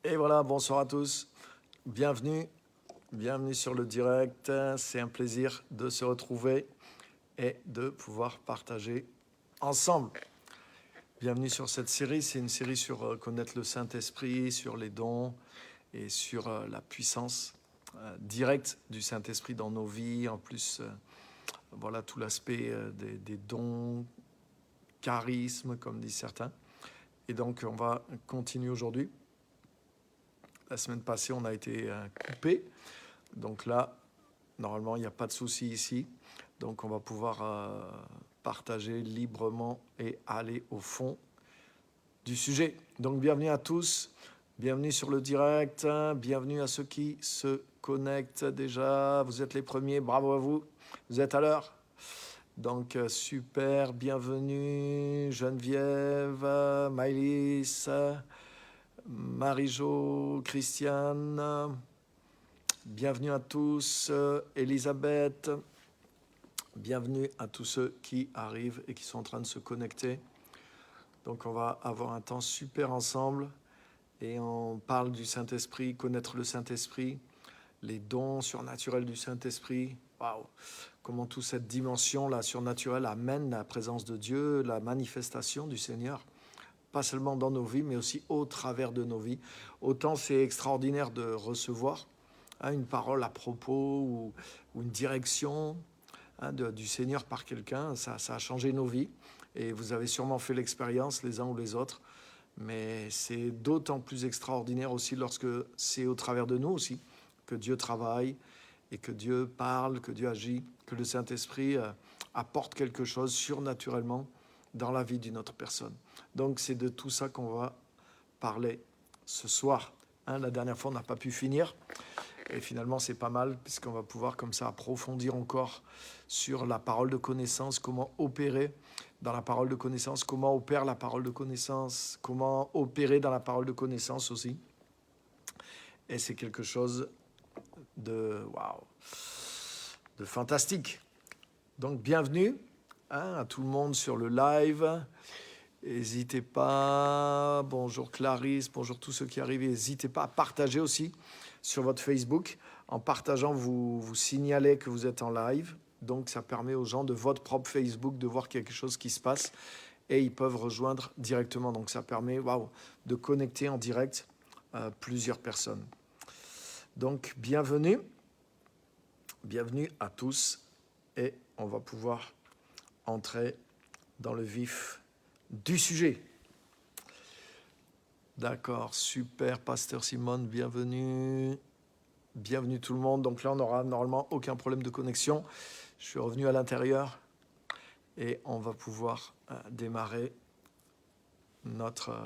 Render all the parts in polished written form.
Et voilà, bonsoir à tous. Bienvenue, bienvenue sur le direct. C'est un plaisir de se retrouver et de pouvoir partager ensemble. Bienvenue sur cette série. C'est une série sur connaître le Saint-Esprit, sur les dons et sur la puissance directe du Saint-Esprit dans nos vies. En plus, voilà tout l'aspect des dons, charismes, comme disent certains. Et donc, on va continuer aujourd'hui. La semaine passée, on a été coupé. Donc là, normalement, il n'y a pas de souci ici. Donc, on va pouvoir partager librement et aller au fond du sujet. Donc, bienvenue à tous. Bienvenue sur le direct. Bienvenue à ceux qui se connectent déjà. Vous êtes les premiers. Bravo à vous. Vous êtes à l'heure. Donc, super. Bienvenue Geneviève, Maëlys, Marie-Jo, Christiane. Bienvenue à tous, Elisabeth. Bienvenue à tous ceux qui arrivent et qui sont en train de se connecter. Donc on va avoir un temps super ensemble et on parle du Saint-Esprit, connaître le Saint-Esprit, les dons surnaturels du Saint-Esprit. Waouh! Comment toute cette dimension-là surnaturelle amène la présence de Dieu, la manifestation du Seigneur. Pas seulement dans nos vies, mais aussi au travers de nos vies. Autant c'est extraordinaire de recevoir une parole à propos ou une direction du Seigneur par quelqu'un, ça a changé nos vies. Et vous avez sûrement fait l'expérience les uns ou les autres. Mais c'est d'autant plus extraordinaire aussi lorsque c'est au travers de nous aussi que Dieu travaille et que Dieu parle, que Dieu agit, que le Saint-Esprit apporte quelque chose surnaturellement dans la vie d'une autre personne. Donc c'est de tout ça qu'on va parler ce soir. La dernière fois, on n'a pas pu finir. Et finalement, c'est pas mal, puisqu'on va pouvoir comme ça approfondir encore sur la parole de connaissance, comment opérer dans la parole de connaissance, comment opère la parole de connaissance, comment opérer dans la parole de connaissance aussi. Et c'est quelque chose de de fantastique. Donc, bienvenue à tout le monde sur le live. N'hésitez pas, bonjour Clarisse, bonjour tous ceux qui arrivent, n'hésitez pas à partager aussi sur votre Facebook. En partageant, vous signalez que vous êtes en live, donc ça permet aux gens de votre propre Facebook de voir quelque chose qui se passe et ils peuvent rejoindre directement. Donc ça permet de connecter en direct plusieurs personnes. Donc bienvenue à tous et on va pouvoir entrer dans le vif du sujet. D'accord, super, Pasteur Simone, bienvenue. Bienvenue tout le monde. Donc là, on n'aura normalement aucun problème de connexion. Je suis revenu à l'intérieur et on va pouvoir démarrer notre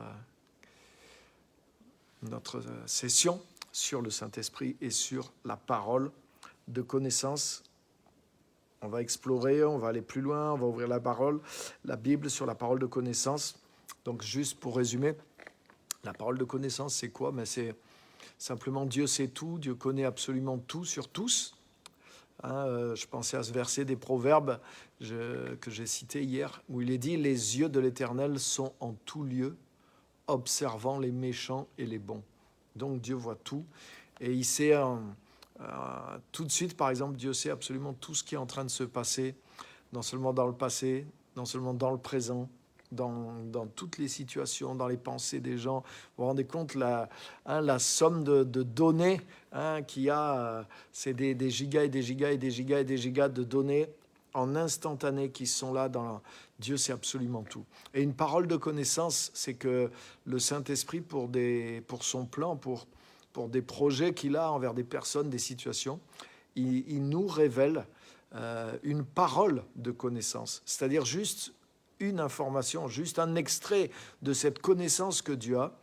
session sur le Saint-Esprit et sur la parole de connaissance. On va explorer, on va aller plus loin, on va ouvrir la parole, la Bible sur la parole de connaissance. Donc juste pour résumer, la parole de connaissance, c'est quoi? C'est simplement Dieu sait tout, Dieu connaît absolument tout sur tous. Je pensais à ce verset des Proverbes que j'ai cité hier, où il est dit « Les yeux de l'Éternel sont en tout lieu, observant les méchants et les bons. » Donc Dieu voit tout et il sait tout de suite, par exemple, Dieu sait absolument tout ce qui est en train de se passer, non seulement dans le passé, non seulement dans le présent, dans toutes les situations, dans les pensées des gens. Vous vous rendez compte, la somme de données qu'il y a, c'est des gigas et des gigas et des gigas et des gigas de données en instantané qui sont là. Dieu sait absolument tout. Et une parole de connaissance, c'est que le Saint-Esprit, pour son plan, pour des projets qu'il a envers des personnes, des situations, il nous révèle une parole de connaissance, c'est-à-dire juste une information, juste un extrait de cette connaissance que Dieu a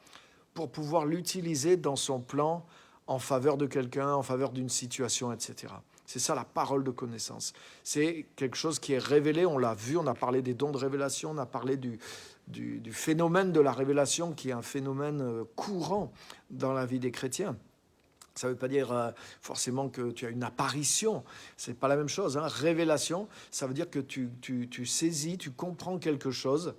pour pouvoir l'utiliser dans son plan en faveur de quelqu'un, en faveur d'une situation, etc. C'est ça la parole de connaissance. C'est quelque chose qui est révélé, on l'a vu, on a parlé des dons de révélation, on a parlé du phénomène de la révélation qui est un phénomène courant dans la vie des chrétiens. Ça ne veut pas dire forcément que tu as une apparition. Ce n'est pas la même chose. Révélation, ça veut dire que tu saisis, tu comprends quelque chose,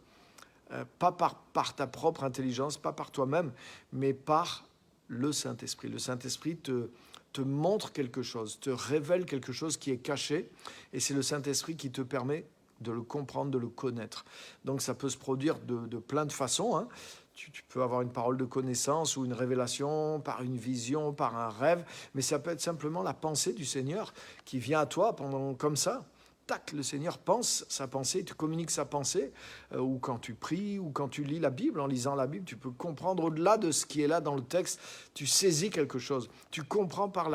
pas par ta propre intelligence, pas par toi-même, mais par le Saint-Esprit. Le Saint-Esprit te montre quelque chose, te révèle quelque chose qui est caché, et c'est le Saint-Esprit qui te permet de le comprendre, de le connaître. Donc ça peut se produire de plein de façons, hein. Tu peux avoir une parole de connaissance ou une révélation par une vision, par un rêve, mais ça peut être simplement la pensée du Seigneur qui vient à toi comme ça. Tac, le Seigneur pense sa pensée, tu communiques sa pensée, ou quand tu pries, ou quand tu lis la Bible. En lisant la Bible, tu peux comprendre au-delà de ce qui est là dans le texte, tu saisis quelque chose, tu comprends par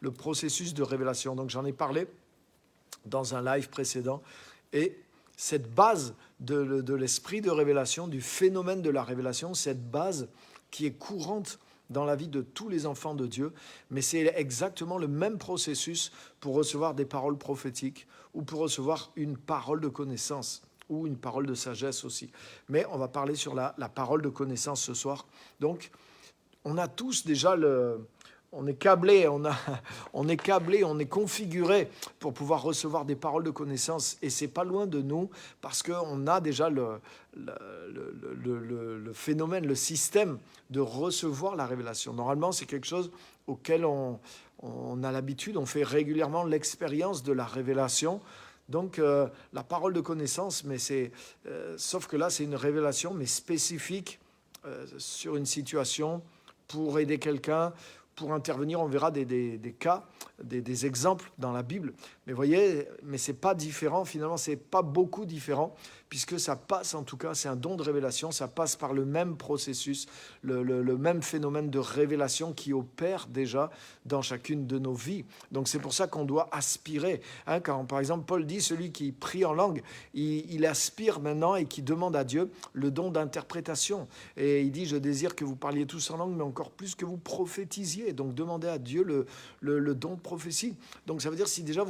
le processus de révélation. Donc j'en ai parlé dans un live précédent, et cette base de l'esprit de révélation, du phénomène de la révélation, cette base qui est courante dans la vie de tous les enfants de Dieu, mais c'est exactement le même processus pour recevoir des paroles prophétiques ou pour recevoir une parole de connaissance ou une parole de sagesse aussi. Mais on va parler sur la parole de connaissance ce soir. Donc, on a tous déjà on est câblé, on est configuré pour pouvoir recevoir des paroles de connaissance, et c'est pas loin de nous parce qu'on a déjà le phénomène, le système de recevoir la révélation. Normalement, c'est quelque chose auquel on a l'habitude, on fait régulièrement l'expérience de la révélation. Donc, la parole de connaissance, mais sauf que là, c'est une révélation, mais spécifique sur une situation pour aider quelqu'un, pour intervenir. On verra des cas, des exemples dans la Bible. Mais voyez, mais ce n'est pas différent, finalement, ce n'est pas beaucoup différent, puisque ça passe, en tout cas, c'est un don de révélation, ça passe par le même processus, le même phénomène de révélation qui opère déjà dans chacune de nos vies. Donc c'est pour ça qu'on doit aspirer. Hein, quand, par exemple, Paul dit, celui qui prie en langue, il aspire maintenant et qui demande à Dieu le don d'interprétation. Et il dit, je désire que vous parliez tous en langue, mais encore plus que vous prophétisiez. Donc demandez à Dieu le don de prophétie. Donc ça veut dire, si déjà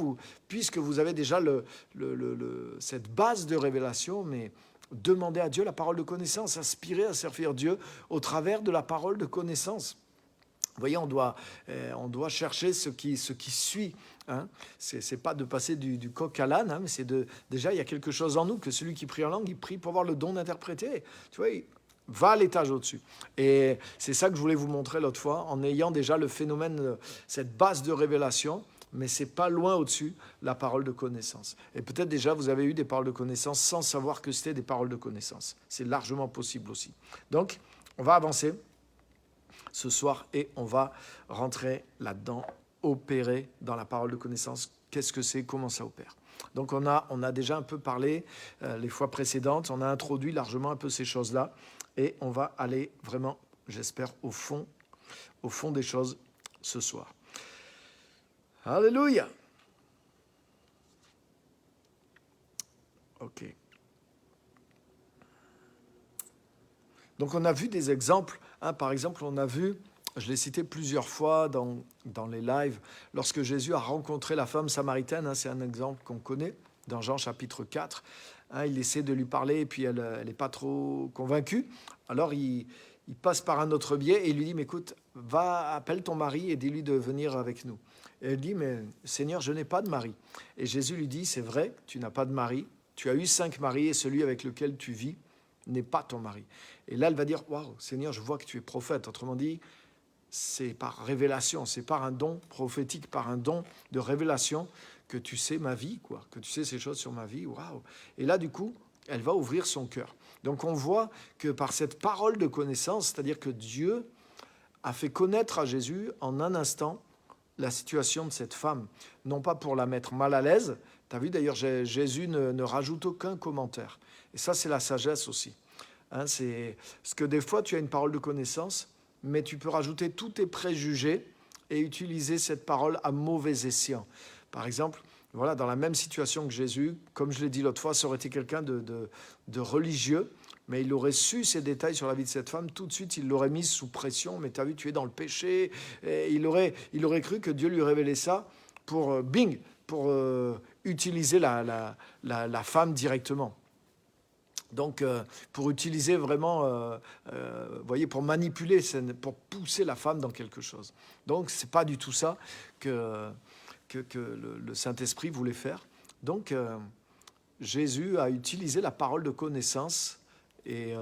puisque vous avez déjà cette base de révélation, mais demandez à Dieu la parole de connaissance, aspirez à servir Dieu au travers de la parole de connaissance. Vous voyez, on doit chercher ce qui suit. Hein. C'est pas de passer du coq à l'âne, hein, mais c'est déjà, il y a quelque chose en nous, que celui qui prie en langue, il prie pour avoir le don d'interpréter. Tu vois, va à l'étage au-dessus. Et c'est ça que je voulais vous montrer l'autre fois, en ayant déjà le phénomène, cette base de révélation, mais c'est pas loin au-dessus la parole de connaissance. Et peut-être déjà vous avez eu des paroles de connaissance sans savoir que c'était des paroles de connaissance. C'est largement possible aussi. Donc, on va avancer ce soir et on va rentrer là-dedans, opérer dans la parole de connaissance. Qu'est-ce que c'est? Comment ça opère? Donc on a déjà un peu parlé les fois précédentes, on a introduit largement un peu ces choses-là, et on va aller vraiment, j'espère, au fond des choses ce soir. Alléluia! Ok. Donc on a vu des exemples. Hein, par exemple, on a vu, je l'ai cité plusieurs fois dans les lives, lorsque Jésus a rencontré la femme samaritaine, hein, c'est un exemple qu'on connaît, dans Jean chapitre 4. Hein, il essaie de lui parler et puis elle n'est pas trop convaincue. Alors il passe par un autre biais et il lui dit, mais écoute, va, appelle ton mari et dis-lui de venir avec nous. Et elle dit, mais Seigneur, je n'ai pas de mari. Et Jésus lui dit, c'est vrai, tu n'as pas de mari, tu as eu 5 maris et celui avec lequel tu vis n'est pas ton mari. Et là, elle va dire, waouh, Seigneur, je vois que tu es prophète. Autrement dit, c'est par révélation, c'est par un don prophétique, par un don de révélation que tu sais ma vie, quoi, que tu sais ces choses sur ma vie. Waouh. Et là, du coup, elle va ouvrir son cœur. Donc, on voit que par cette parole de connaissance, c'est-à-dire que Dieu a fait connaître à Jésus en un instant la situation de cette femme, non pas pour la mettre mal à l'aise. Tu as vu d'ailleurs, Jésus ne rajoute aucun commentaire. Et ça, c'est la sagesse aussi. Hein, c'est parce que des fois, tu as une parole de connaissance, mais tu peux rajouter tous tes préjugés et utiliser cette parole à mauvais escient. Par exemple, voilà, dans la même situation que Jésus, comme je l'ai dit l'autre fois, ça aurait été quelqu'un de religieux, mais il aurait su ces détails sur la vie de cette femme, tout de suite, il l'aurait mise sous pression. Mais tu as vu, tu es dans le péché. Et il aurait cru que Dieu lui révélait ça pour, pour utiliser la femme directement. Donc, pour utiliser vraiment, voyez, pour manipuler, pour pousser la femme dans quelque chose. Donc, ce n'est pas du tout ça que le Saint-Esprit voulait faire. Donc, Jésus a utilisé la parole de connaissance et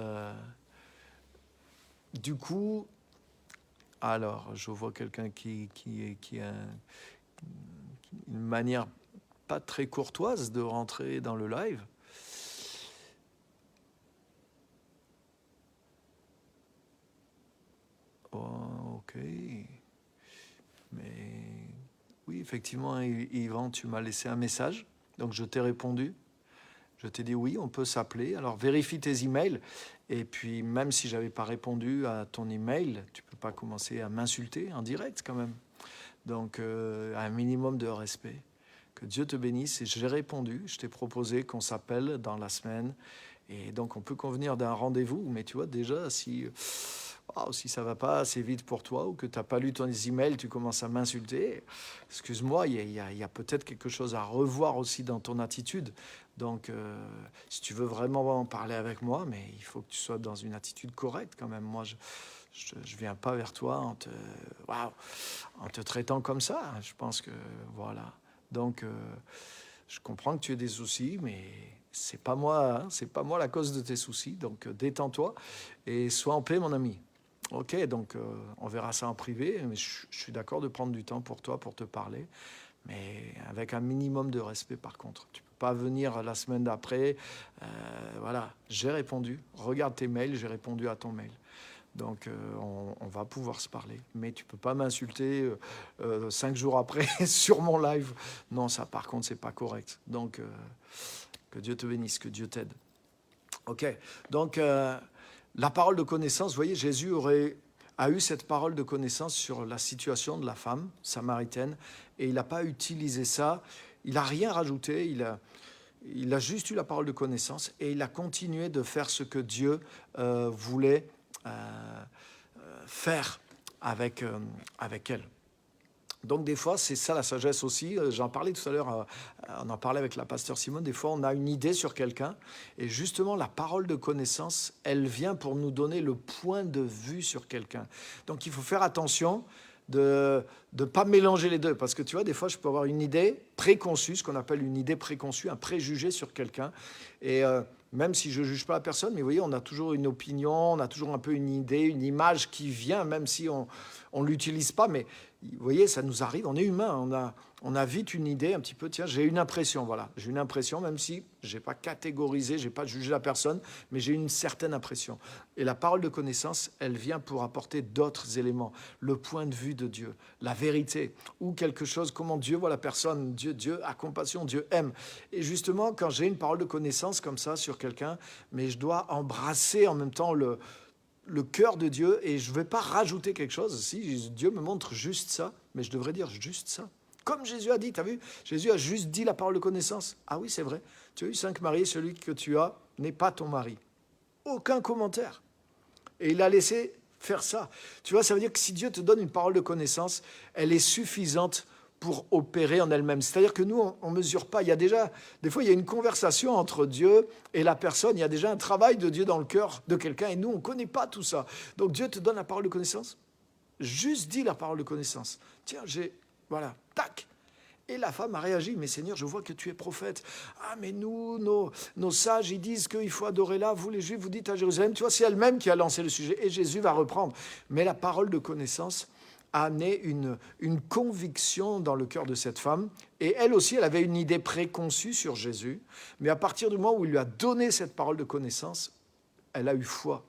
du coup, Alors, je vois quelqu'un qui a une manière pas très courtoise de rentrer dans le live. Oh, ok. Mais oui, effectivement, Yvan, tu m'as laissé un message. Donc, je t'ai répondu. Je t'ai dit oui, on peut s'appeler. Alors, vérifie tes emails. Et puis, même si je n'avais pas répondu à ton email, tu ne peux pas commencer à m'insulter en direct quand même. Donc, un minimum de respect. Que Dieu te bénisse. Et j'ai répondu. Je t'ai proposé qu'on s'appelle dans la semaine. Et donc, on peut convenir d'un rendez-vous. Mais tu vois, déjà, si ça ne va pas assez vite pour toi ou que tu n'as pas lu ton email, tu commences à m'insulter, excuse-moi, il y a peut-être quelque chose à revoir aussi dans ton attitude. Donc, si tu veux vraiment en parler avec moi, mais il faut que tu sois dans une attitude correcte quand même. Moi, je ne viens pas vers toi en te traitant comme ça. Je pense que, voilà. Donc, je comprends que tu aies des soucis, mais c'est pas moi, hein, c'est pas moi la cause de tes soucis. Donc, détends-toi et sois en paix, mon ami. Ok, donc on verra ça en privé, mais je suis d'accord de prendre du temps pour toi, pour te parler, mais avec un minimum de respect par contre. Tu ne peux pas venir la semaine d'après, voilà, j'ai répondu, regarde tes mails, j'ai répondu à ton mail. Donc on va pouvoir se parler, mais tu ne peux pas m'insulter 5 jours après sur mon live. Non, ça par contre, c'est pas correct. Donc que Dieu te bénisse, que Dieu t'aide. Ok, donc... la parole de connaissance, vous voyez, Jésus a eu cette parole de connaissance sur la situation de la femme samaritaine et il n'a pas utilisé ça, il n'a rien rajouté, il a juste eu la parole de connaissance et il a continué de faire ce que Dieu voulait faire avec elle. Donc des fois, c'est ça la sagesse aussi. J'en parlais tout à l'heure, on en parlait avec la pasteur Simone. Des fois, on a une idée sur quelqu'un et justement, la parole de connaissance, elle vient pour nous donner le point de vue sur quelqu'un. Donc il faut faire attention de ne pas mélanger les deux. Parce que tu vois, des fois, je peux avoir une idée préconçue, ce qu'on appelle une idée préconçue, un préjugé sur quelqu'un. Et même si je ne juge pas la personne, mais vous voyez, on a toujours une opinion, on a toujours un peu une idée, une image qui vient, même si on ne l'utilise pas. Mais vous voyez, ça nous arrive, on est humain, on a vite une idée un petit peu, tiens, j'ai une impression, voilà. J'ai une impression, même si je n'ai pas catégorisé, je n'ai pas jugé la personne, mais j'ai une certaine impression. Et la parole de connaissance, elle vient pour apporter d'autres éléments, le point de vue de Dieu, la vérité, ou quelque chose, comment Dieu voit la personne, Dieu a compassion, Dieu aime. Et justement, quand j'ai une parole de connaissance comme ça sur quelqu'un, mais je dois embrasser en même temps le cœur de Dieu et je ne vais pas rajouter quelque chose. Si Dieu me montre juste ça, mais je devrais dire juste ça. Comme Jésus a dit, tu as vu? Jésus a juste dit la parole de connaissance. Ah oui, c'est vrai. Tu as eu 5 maris, celui que tu as n'est pas ton mari. Aucun commentaire. Et il a laissé faire ça. Tu vois, ça veut dire que si Dieu te donne une parole de connaissance, elle est suffisante pour opérer en elle-même. C'est-à-dire que nous, on ne mesure pas. Il y a déjà, des fois, il y a une conversation entre Dieu et la personne. Il y a déjà un travail de Dieu dans le cœur de quelqu'un et nous, on ne connaît pas tout ça. Donc Dieu te donne la parole de connaissance. Juste dis la parole de connaissance. Tiens, voilà, tac. Et la femme a réagi, mais Seigneur, je vois que tu es prophète. Ah, mais nous, nos sages, ils disent qu'il faut adorer là. Vous, les Juifs, vous dites à Jérusalem. Tu vois, c'est elle-même qui a lancé le sujet. Et Jésus va reprendre. Mais la parole de connaissance a amené une conviction dans le cœur de cette femme. Et elle aussi, elle avait une idée préconçue sur Jésus. Mais à partir du moment où il lui a donné cette parole de connaissance, elle a eu foi.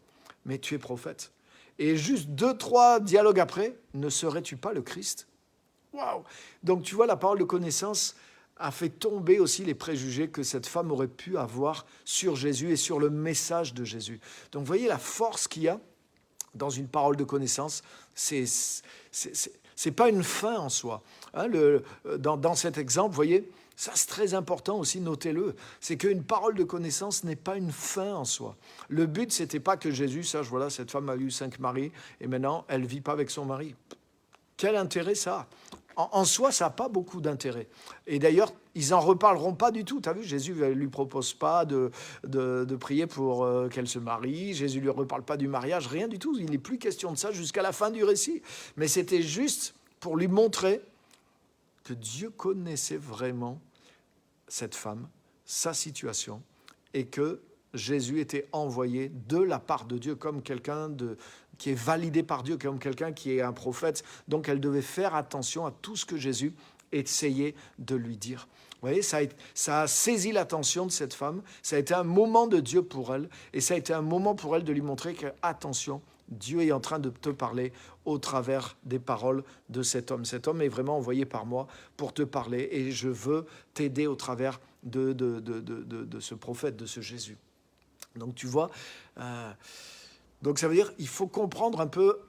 Mais tu es prophète. Et juste 2-3 dialogues après, ne serais-tu pas le Christ ? Waouh! Donc tu vois, la parole de connaissance a fait tomber aussi les préjugés que cette femme aurait pu avoir sur Jésus et sur le message de Jésus. Donc vous voyez la force qu'il y a dans une parole de connaissance, c'est pas une fin en soi. Hein, dans cet exemple, vous voyez, ça c'est très important aussi, notez-le, c'est qu'une parole de connaissance n'est pas une fin en soi. Le but, c'était pas que Jésus sache, voilà, cette femme a eu 5 maris et maintenant, elle ne vit pas avec son mari. Quel intérêt ça a ? En soi, ça n'a pas beaucoup d'intérêt. Et d'ailleurs, ils n'en reparleront pas du tout. Tu as vu, Jésus ne lui propose pas de prier pour qu'elle se marie. Jésus ne lui reparle pas du mariage, rien du tout. Il n'est plus question de ça jusqu'à la fin du récit. Mais c'était juste pour lui montrer que Dieu connaissait vraiment cette femme, sa situation, et que Jésus était envoyé de la part de Dieu comme quelqu'un qui est validé par Dieu, comme quelqu'un qui est un prophète. Donc elle devait faire attention à tout ce que Jésus essayait de lui dire. Vous voyez, ça a saisi l'attention de cette femme, ça a été un moment de Dieu pour elle, et ça a été un moment pour elle de lui montrer que, attention, Dieu est en train de te parler au travers des paroles de cet homme. Cet homme est vraiment envoyé par moi pour te parler, et je veux t'aider au travers de ce prophète, de ce Jésus. Donc tu vois, donc ça veut dire il faut comprendre un peu,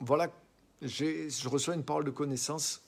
voilà, je reçois une parole de connaissance,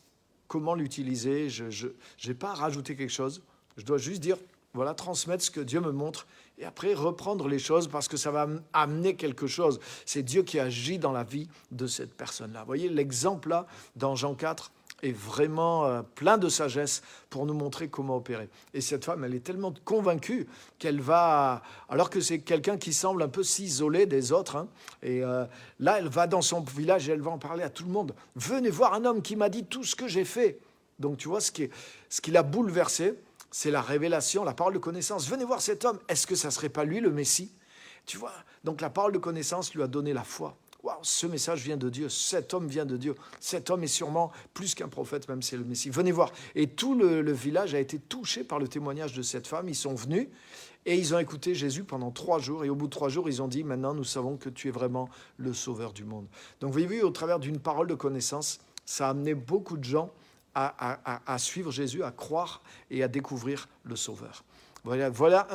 comment l'utiliser, je n'ai pas à rajouter quelque chose, je dois juste dire, voilà, transmettre ce que Dieu me montre et après reprendre les choses parce que ça va amener quelque chose. C'est Dieu qui agit dans la vie de cette personne-là. Vous voyez, l'exemple là, dans Jean 4, est vraiment plein de sagesse pour nous montrer comment opérer. Et cette femme, elle est tellement convaincue qu'elle va, alors que c'est quelqu'un qui semble un peu s'isoler des autres, hein, et là, elle va dans son village et elle va en parler à tout le monde. « Venez voir un homme qui m'a dit tout ce que j'ai fait. » Donc tu vois, ce qui l'a bouleversé, c'est la révélation, la parole de connaissance. « Venez voir cet homme. Est-ce que ça ne serait pas lui le Messie ?» Tu vois, donc la parole de connaissance lui a donné la foi. Waouh, ce message vient de Dieu, cet homme vient de Dieu, cet homme est sûrement plus qu'un prophète, même si c'est le Messie. Venez voir. Et tout le village a été touché par le témoignage de cette femme. Ils sont venus et ils ont écouté Jésus pendant 3 jours. Et au bout de 3 jours, ils ont dit, maintenant nous savons que tu es vraiment le sauveur du monde. Donc vous voyez, au travers d'une parole de connaissance, ça a amené beaucoup de gens à suivre Jésus, à croire et à découvrir le sauveur. Voilà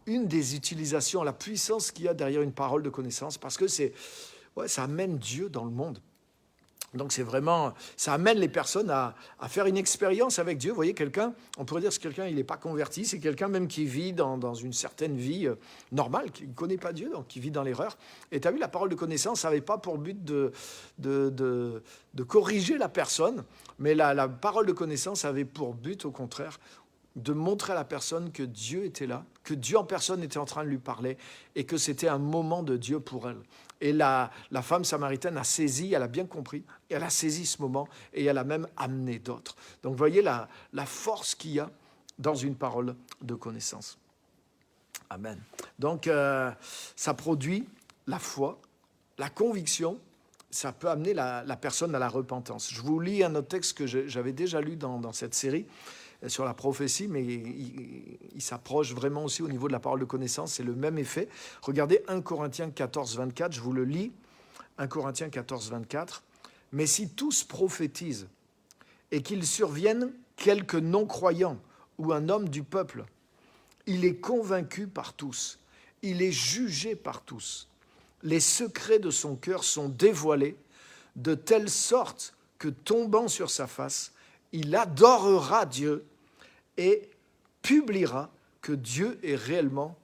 une des utilisations, la puissance qu'il y a derrière une parole de connaissance, parce que ça amène Dieu dans le monde. Donc c'est vraiment, ça amène les personnes à faire une expérience avec Dieu. Vous voyez, quelqu'un, on pourrait dire que quelqu'un, il n'est pas converti, c'est quelqu'un même qui vit dans une certaine vie normale, qui ne connaît pas Dieu, donc qui vit dans l'erreur. Et tu as vu, la parole de connaissance, ça n'avait pas pour but de corriger la personne, mais la parole de connaissance avait pour but, au contraire, de montrer à la personne que Dieu était là, que Dieu en personne était en train de lui parler et que c'était un moment de Dieu pour elle. Et la femme samaritaine a saisi, elle a bien compris, et elle a saisi ce moment et elle a même amené d'autres. Donc vous voyez la force qu'il y a dans une parole de connaissance. Amen. Donc ça produit la foi, la conviction, ça peut amener la personne à la repentance. Je vous lis un autre texte que j'avais déjà lu dans cette série, sur la prophétie, mais il s'approche vraiment aussi au niveau de la parole de connaissance, c'est le même effet. Regardez 1 Corinthiens 14, 24, je vous le lis, 1 Corinthiens 14, 24. « Mais si tous prophétisent et qu'il survienne quelque non-croyant ou un homme du peuple, il est convaincu par tous, il est jugé par tous. Les secrets de son cœur sont dévoilés de telle sorte que, tombant sur sa face, il adorera Dieu et publiera que Dieu est réellement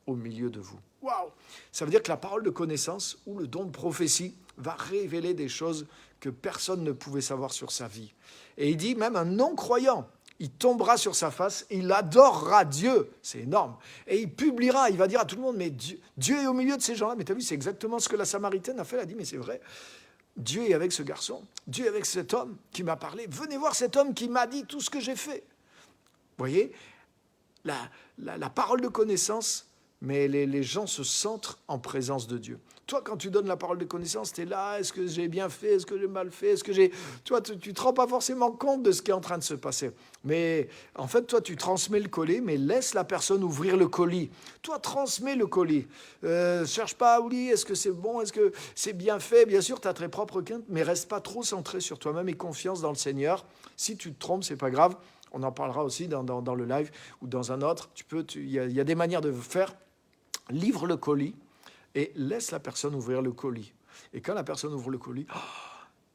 au milieu de vous. » Waouh! Ça veut dire que la parole de connaissance ou le don de prophétie va révéler des choses que personne ne pouvait savoir sur sa vie. Et il dit même un non-croyant, il tombera sur sa face, il adorera Dieu. C'est énorme. Et il publiera, il va dire à tout le monde, mais Dieu est au milieu de ces gens-là. Mais tu as vu, c'est exactement ce que la Samaritaine a fait. Elle a dit, mais c'est vrai. Dieu est avec ce garçon, Dieu est avec cet homme qui m'a parlé. Venez voir cet homme qui m'a dit tout ce que j'ai fait. Vous voyez, la parole de connaissance, mais les gens se centrent en présence de Dieu. Toi, quand tu donnes la parole de connaissance, tu es là, est-ce que j'ai bien fait, est-ce que j'ai mal fait, est-ce que j'ai... Tu ne te rends pas forcément compte de ce qui est en train de se passer. Mais en fait, toi, tu transmets le colis, mais laisse la personne ouvrir le colis. Toi, transmets le colis. Cherche pas à oublier, est-ce que c'est bon, est-ce que c'est bien fait. Bien sûr, tu as tes propres quintes, mais reste pas trop centré sur toi-même et confiance dans le Seigneur. Si tu te trompes, c'est pas grave. On en parlera aussi dans le live ou dans un autre. Il y a des manières de faire. Livre le colis et laisse la personne ouvrir le colis. Et quand la personne ouvre le colis,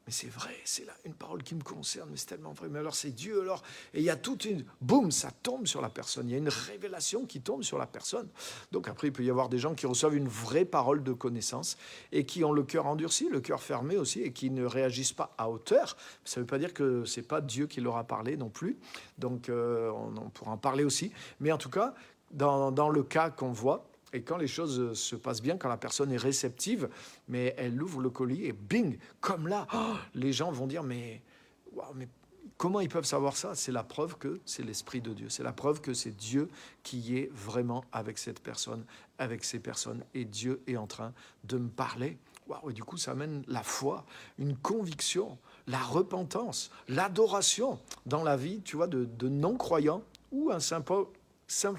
mais c'est vrai, c'est là une parole qui me concerne, mais c'est tellement vrai. Mais alors c'est Dieu, alors. Et il y a toute une... Boum, ça tombe sur la personne. Il y a une révélation qui tombe sur la personne. Donc après, il peut y avoir des gens qui reçoivent une vraie parole de connaissance et qui ont le cœur endurci, le cœur fermé aussi, et qui ne réagissent pas à hauteur. Ça ne veut pas dire que ce n'est pas Dieu qui leur a parlé non plus. Donc on pourra en parler aussi. Mais en tout cas, dans le cas qu'on voit, et quand les choses se passent bien, quand la personne est réceptive, mais elle ouvre le colis et bing, comme là, les gens vont dire, mais Comment ils peuvent savoir ça? C'est la preuve que c'est l'Esprit de Dieu. C'est la preuve que c'est Dieu qui est vraiment avec cette personne, avec ces personnes. Et Dieu est en train de me parler. Waouh, et du coup, ça amène la foi, une conviction, la repentance, l'adoration dans la vie, tu vois, de non-croyants ou un simple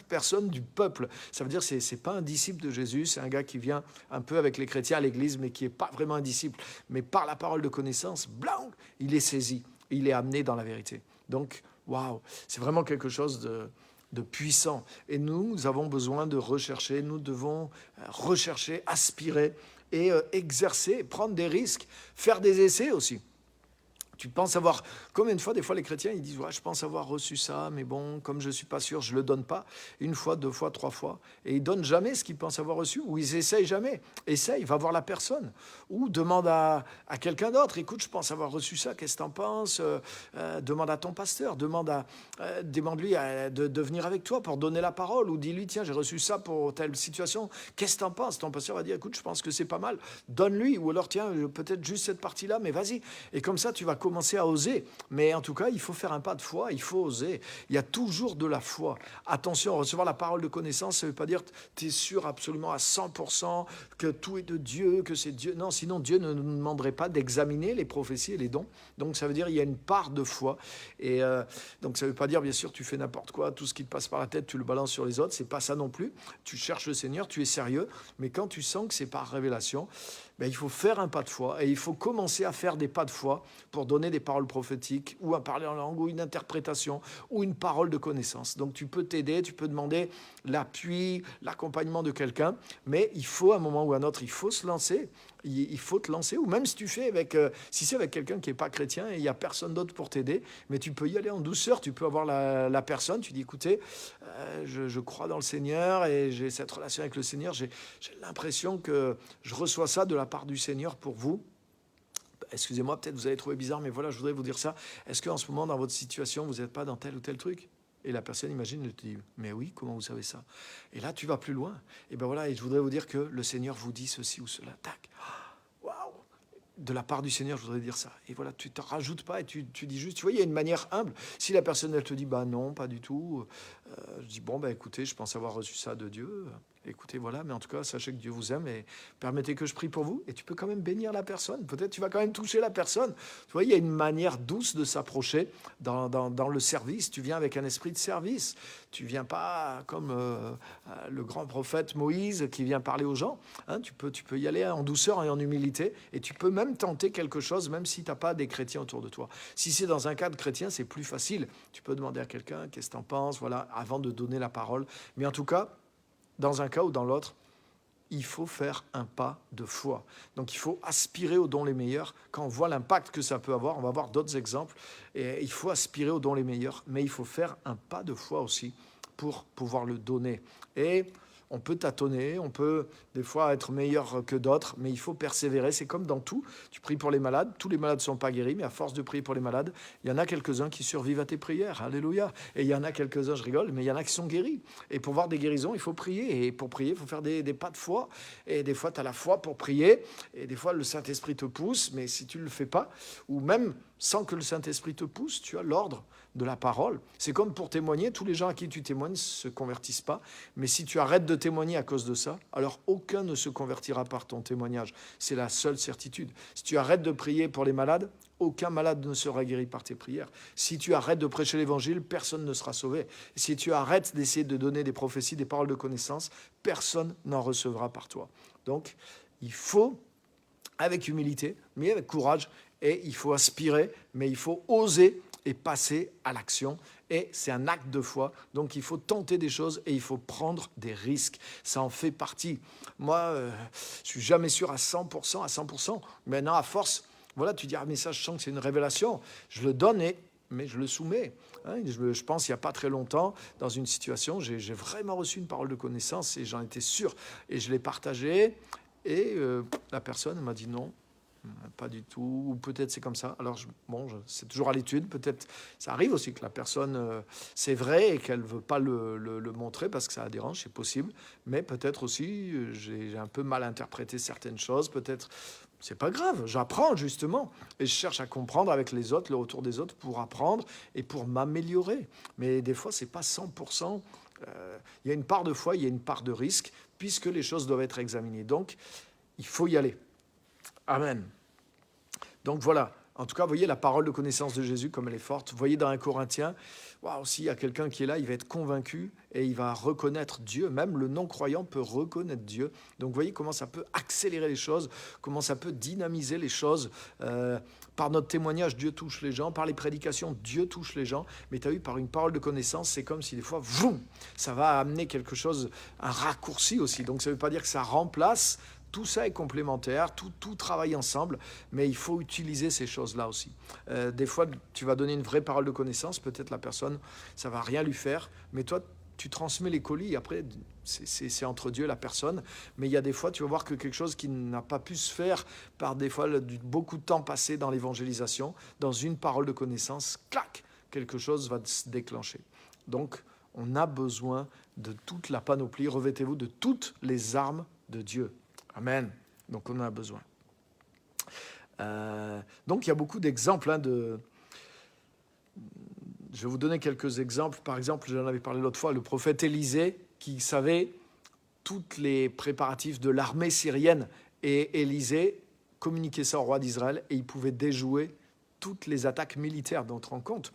personne du peuple. Ça veut dire que c'est pas un disciple de Jésus, c'est un gars qui vient un peu avec les chrétiens à l'église, mais qui n'est pas vraiment un disciple. Mais par la parole de connaissance, blanc, il est saisi, il est amené dans la vérité. Donc, waouh, c'est vraiment quelque chose de puissant. Et nous avons besoin de rechercher, nous devons rechercher, aspirer et exercer, prendre des risques, faire des essais aussi. Tu penses avoir... Combien de fois, des fois, les chrétiens, ils disent « Ouais, je pense avoir reçu ça, mais bon, comme je ne suis pas sûr, je ne le donne pas. » Une fois, deux fois, trois fois. Et ils ne donnent jamais ce qu'ils pensent avoir reçu, ou ils essayent jamais. Essaye, va voir la personne. Ou demande à quelqu'un d'autre « Écoute, je pense avoir reçu ça, qu'est-ce que tu en penses ?» Demande à ton pasteur, demande-lui de venir avec toi pour donner la parole. Ou dis-lui « Tiens, j'ai reçu ça pour telle situation, qu'est-ce que tu en penses ?» Ton pasteur va dire « Écoute, je pense que c'est pas mal, donne-lui. » Ou alors « Tiens, peut-être juste cette partie-là, mais vas-y. » Et comme ça, tu vas commencer à oser. Mais en tout cas, il faut faire un pas de foi, il faut oser. Il y a toujours de la foi. Attention, recevoir la parole de connaissance, ça ne veut pas dire que tu es sûr absolument à 100% que tout est de Dieu, que c'est Dieu. Non, sinon Dieu ne nous demanderait pas d'examiner les prophéties et les dons. Donc ça veut dire qu'il y a une part de foi. Et donc ça ne veut pas dire, bien sûr, tu fais n'importe quoi, tout ce qui te passe par la tête, tu le balances sur les autres. C'est pas ça non plus. Tu cherches le Seigneur, tu es sérieux. Mais quand tu sens que c'est par révélation, ben, il faut faire un pas de foi et il faut commencer à faire des pas de foi pour donner des paroles prophétiques ou à parler en langue ou une interprétation ou une parole de connaissance. Donc tu peux t'aider, tu peux demander l'appui, l'accompagnement de quelqu'un, mais il faut à un moment ou à un autre, il faut se lancer. Il faut te lancer, ou même si tu fais si c'est avec quelqu'un qui n'est pas chrétien et il n'y a personne d'autre pour t'aider, mais tu peux y aller en douceur, tu peux avoir la personne, tu dis écoutez, je crois dans le Seigneur et j'ai cette relation avec le Seigneur, j'ai l'impression que je reçois ça de la part du Seigneur pour vous. Excusez-moi, peut-être vous allez trouver bizarre, mais voilà, je voudrais vous dire ça. Est-ce qu'en ce moment, dans votre situation, vous n'êtes pas dans tel ou tel truc ? Et la personne, imagine, elle te dit « Mais oui, comment vous savez ça ?» Et là, tu vas plus loin. Et ben voilà, et je voudrais vous dire que le Seigneur vous dit ceci ou cela. Tac. Waouh ! De la part du Seigneur, je voudrais dire ça. Et voilà, tu ne te rajoutes pas et tu dis juste, tu vois, il y a une manière humble. Si la personne, elle te dit « Bah non, pas du tout. » Je dis « Bon, bah écoutez, je pense avoir reçu ça de Dieu. » Écoutez, voilà, mais en tout cas, sachez que Dieu vous aime et permettez que je prie pour vous. Et tu peux quand même bénir la personne. Peut-être tu vas quand même toucher la personne. Tu vois, il y a une manière douce de s'approcher dans le service. Tu viens avec un esprit de service. Tu viens pas comme le grand prophète Moïse qui vient parler aux gens. Hein, tu peux y aller en douceur et en humilité. Et tu peux même tenter quelque chose, même si tu n'as pas des chrétiens autour de toi. Si c'est dans un cadre chrétien, c'est plus facile. Tu peux demander à quelqu'un, qu'est-ce que tu en penses, voilà, avant de donner la parole. Mais en tout cas, dans un cas ou dans l'autre, il faut faire un pas de foi. Donc il faut aspirer aux dons les meilleurs. Quand on voit l'impact que ça peut avoir, on va voir d'autres exemples. Et il faut aspirer aux dons les meilleurs, mais il faut faire un pas de foi aussi pour pouvoir le donner. Et on peut tâtonner, on peut des fois être meilleur que d'autres, mais il faut persévérer. C'est comme dans tout. Tu pries pour les malades, tous les malades ne sont pas guéris, mais à force de prier pour les malades, il y en a quelques-uns qui survivent à tes prières. Alléluia. Et il y en a quelques-uns, je rigole, mais il y en a qui sont guéris. Et pour voir des guérisons, il faut prier. Et pour prier, il faut faire des pas de foi. Et des fois, tu as la foi pour prier. Et des fois, le Saint-Esprit te pousse, mais si tu ne le fais pas, ou même sans que le Saint-Esprit te pousse, tu as l'ordre de la parole. C'est comme pour témoigner, tous les gens à qui tu témoignes ne se convertissent pas, mais si tu arrêtes de témoigner à cause de ça, alors aucun ne se convertira par ton témoignage. C'est la seule certitude. Si tu arrêtes de prier pour les malades, aucun malade ne sera guéri par tes prières. Si tu arrêtes de prêcher l'évangile, personne ne sera sauvé. Si tu arrêtes d'essayer de donner des prophéties, des paroles de connaissance, personne n'en recevra par toi. Donc, il faut, avec humilité, mais avec courage, et il faut aspirer, mais il faut oser et passer à l'action. Et c'est un acte de foi. Donc, il faut tenter des choses et il faut prendre des risques. Ça en fait partie. Moi, je ne suis jamais sûr à 100%, à 100%. Maintenant, à force, voilà, tu dis, ah, mais ça, je sens que c'est une révélation. Je le donne, mais je le soumets. Hein, je pense, il n'y a pas très longtemps, dans une situation, j'ai vraiment reçu une parole de connaissance et j'en étais sûr. Et je l'ai partagée et la personne m'a dit non. Pas du tout, ou peut-être c'est comme ça. Alors, c'est toujours à l'étude. Peut-être ça arrive aussi que la personne, c'est vrai et qu'elle ne veut pas le montrer parce que ça la dérange, c'est possible. Mais peut-être aussi, j'ai un peu mal interprété certaines choses. Peut-être, c'est pas grave, j'apprends justement. Et je cherche à comprendre avec les autres, le retour des autres pour apprendre et pour m'améliorer. Mais des fois, c'est pas 100%. Il y a une part de foi, il y a une part de risque, puisque les choses doivent être examinées. Donc, il faut y aller. Amen. Donc voilà, en tout cas, vous voyez la parole de connaissance de Jésus comme elle est forte. Vous voyez dans 1 Corinthiens, waouh, s'il y a quelqu'un qui est là, il va être convaincu et il va reconnaître Dieu. Même le non-croyant peut reconnaître Dieu. Donc vous voyez comment ça peut accélérer les choses, comment ça peut dynamiser les choses. Par notre témoignage, Dieu touche les gens. Par les prédications, Dieu touche les gens. Mais tu as vu, par une parole de connaissance, c'est comme si des fois, vroom, ça va amener quelque chose, un raccourci aussi. Donc ça ne veut pas dire que ça remplace. Tout ça est complémentaire, tout travaille ensemble, mais il faut utiliser ces choses-là aussi. Des fois, tu vas donner une vraie parole de connaissance, peut-être la personne, ça ne va rien lui faire, mais toi, tu transmets les colis, après, c'est entre Dieu et la personne, mais il y a des fois, tu vas voir que quelque chose qui n'a pas pu se faire par des fois beaucoup de temps passé dans l'évangélisation, dans une parole de connaissance, clac, quelque chose va se déclencher. Donc, on a besoin de toute la panoplie, revêtez-vous de toutes les armes de Dieu. Amen. Donc on en a besoin. Donc il y a beaucoup d'exemples. Je vais vous donner quelques exemples. Par exemple, j'en avais parlé l'autre fois, le prophète Élisée qui savait tous les préparatifs de l'armée syrienne. Et Élisée communiquait ça au roi d'Israël et il pouvait déjouer toutes les attaques militaires. Donc, on se rend compte,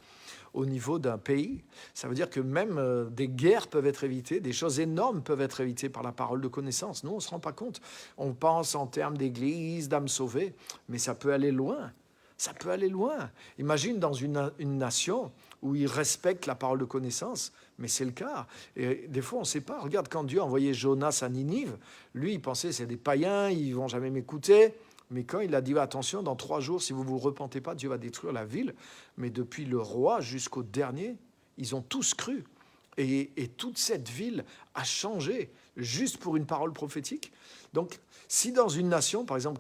au niveau d'un pays, ça veut dire que même des guerres peuvent être évitées, des choses énormes peuvent être évitées par la parole de connaissance. Nous, on ne se rend pas compte. On pense en termes d'église, d'âmes sauvées, mais ça peut aller loin. Ça peut aller loin. Imagine dans une nation où ils respectent la parole de connaissance, mais c'est le cas. Et des fois, on ne sait pas. Regarde, quand Dieu a envoyé Jonas à Ninive, lui, il pensait c'est des païens, ils ne vont jamais m'écouter. Mais quand il a dit, attention, dans 3 jours, si vous ne vous repentez pas, Dieu va détruire la ville. Mais depuis le roi jusqu'au dernier, ils ont tous cru. Et toute cette ville a changé juste pour une parole prophétique. Donc, si dans une nation, par exemple,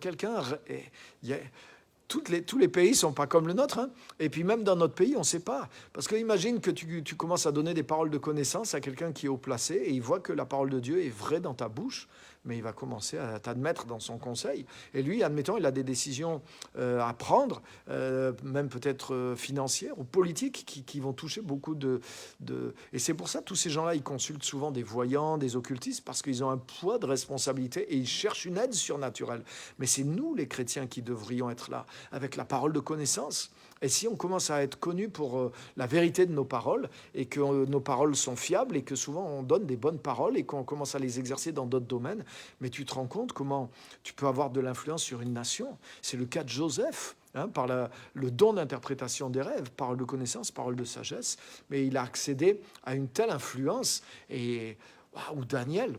tous les pays ne sont pas comme le nôtre. Hein. Et puis même dans notre pays, on ne sait pas. Parce que imagine que tu commences à donner des paroles de connaissance à quelqu'un qui est haut placé et il voit que la parole de Dieu est vraie dans ta bouche, mais il va commencer à t'admettre dans son conseil. Et lui, admettons, il a des décisions à prendre, même peut-être financières ou politiques, qui vont toucher beaucoup de... Et c'est pour ça que tous ces gens-là, ils consultent souvent des voyants, des occultistes, parce qu'ils ont un poids de responsabilité et ils cherchent une aide surnaturelle. Mais c'est nous, les chrétiens, qui devrions être là, avec la parole de connaissance. Et si on commence à être connu pour la vérité de nos paroles, et que nos paroles sont fiables, et que souvent on donne des bonnes paroles, et qu'on commence à les exercer dans d'autres domaines, mais tu te rends compte comment tu peux avoir de l'influence sur une nation. C'est le cas de Joseph, hein, par le don d'interprétation des rêves, parole de connaissance, parole de sagesse, mais il a accédé à une telle influence, ou Daniel.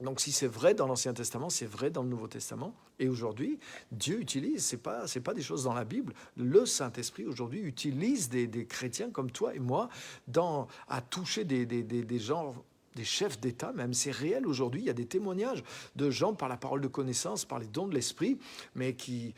Donc si c'est vrai dans l'Ancien Testament, c'est vrai dans le Nouveau Testament. Et aujourd'hui, Dieu utilise, c'est pas des choses dans la Bible, le Saint-Esprit aujourd'hui utilise des chrétiens comme toi et moi à toucher des gens, des chefs d'État, même c'est réel aujourd'hui, il y a des témoignages de gens par la parole de connaissance, par les dons de l'Esprit, mais qui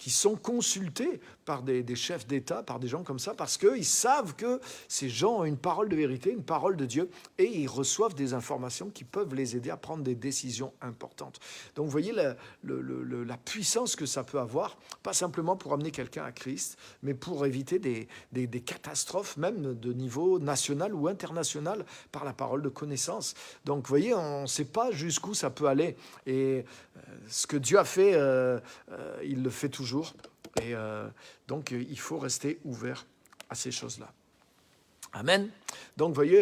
sont consultés par des chefs d'État, par des gens comme ça, parce qu'ils savent que ces gens ont une parole de vérité, une parole de Dieu, et ils reçoivent des informations qui peuvent les aider à prendre des décisions importantes. Donc vous voyez la puissance que ça peut avoir, pas simplement pour amener quelqu'un à Christ, mais pour éviter des catastrophes, même de niveau national ou international, par la parole de connaissance. Donc, vous voyez, on ne sait pas jusqu'où ça peut aller. Et ce que Dieu a fait, il le fait toujours. Et donc, il faut rester ouvert à ces choses-là. Amen. Donc, vous voyez,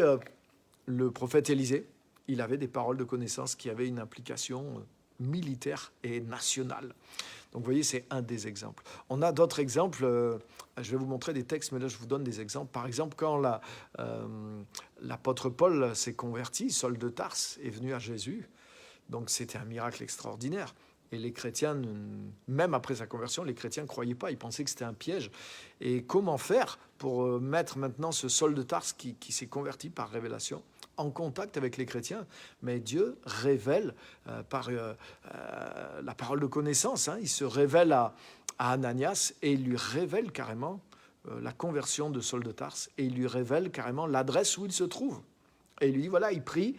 le prophète Élisée, il avait des paroles de connaissance qui avaient une implication militaire et nationale. Donc, vous voyez, c'est un des exemples. On a d'autres exemples. Je vais vous montrer des textes, mais là, je vous donne des exemples. Par exemple, quand l'apôtre Paul s'est converti, Saul de Tarse est venu à Jésus. Donc, c'était un miracle extraordinaire. Et les chrétiens, même après sa conversion, les chrétiens ne croyaient pas, ils pensaient que c'était un piège. Et comment faire pour mettre maintenant ce Saul de Tarse qui s'est converti par révélation en contact avec les chrétiens? Mais Dieu révèle par la parole de connaissance. Hein. Il se révèle à Ananias et il lui révèle carrément la conversion de Saul de Tarse et il lui révèle carrément l'adresse où il se trouve. Et il lui dit, voilà, il prie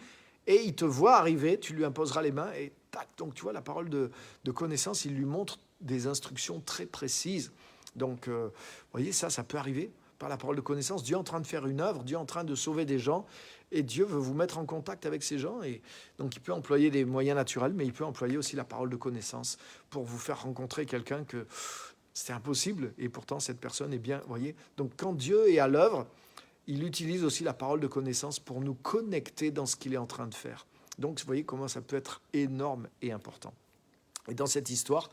et il te voit arriver, tu lui imposeras les mains et tac. Donc tu vois, la parole de connaissance, il lui montre des instructions très précises. Donc, vous voyez, ça peut arriver par la parole de connaissance. Dieu est en train de faire une œuvre, Dieu est en train de sauver des gens et Dieu veut vous mettre en contact avec ces gens. Et donc, il peut employer des moyens naturels, mais il peut employer aussi la parole de connaissance pour vous faire rencontrer quelqu'un que c'était impossible et pourtant cette personne est bien, vous voyez. Donc, quand Dieu est à l'œuvre, il utilise aussi la parole de connaissance pour nous connecter dans ce qu'il est en train de faire. Donc, vous voyez comment ça peut être énorme et important. Et dans cette histoire,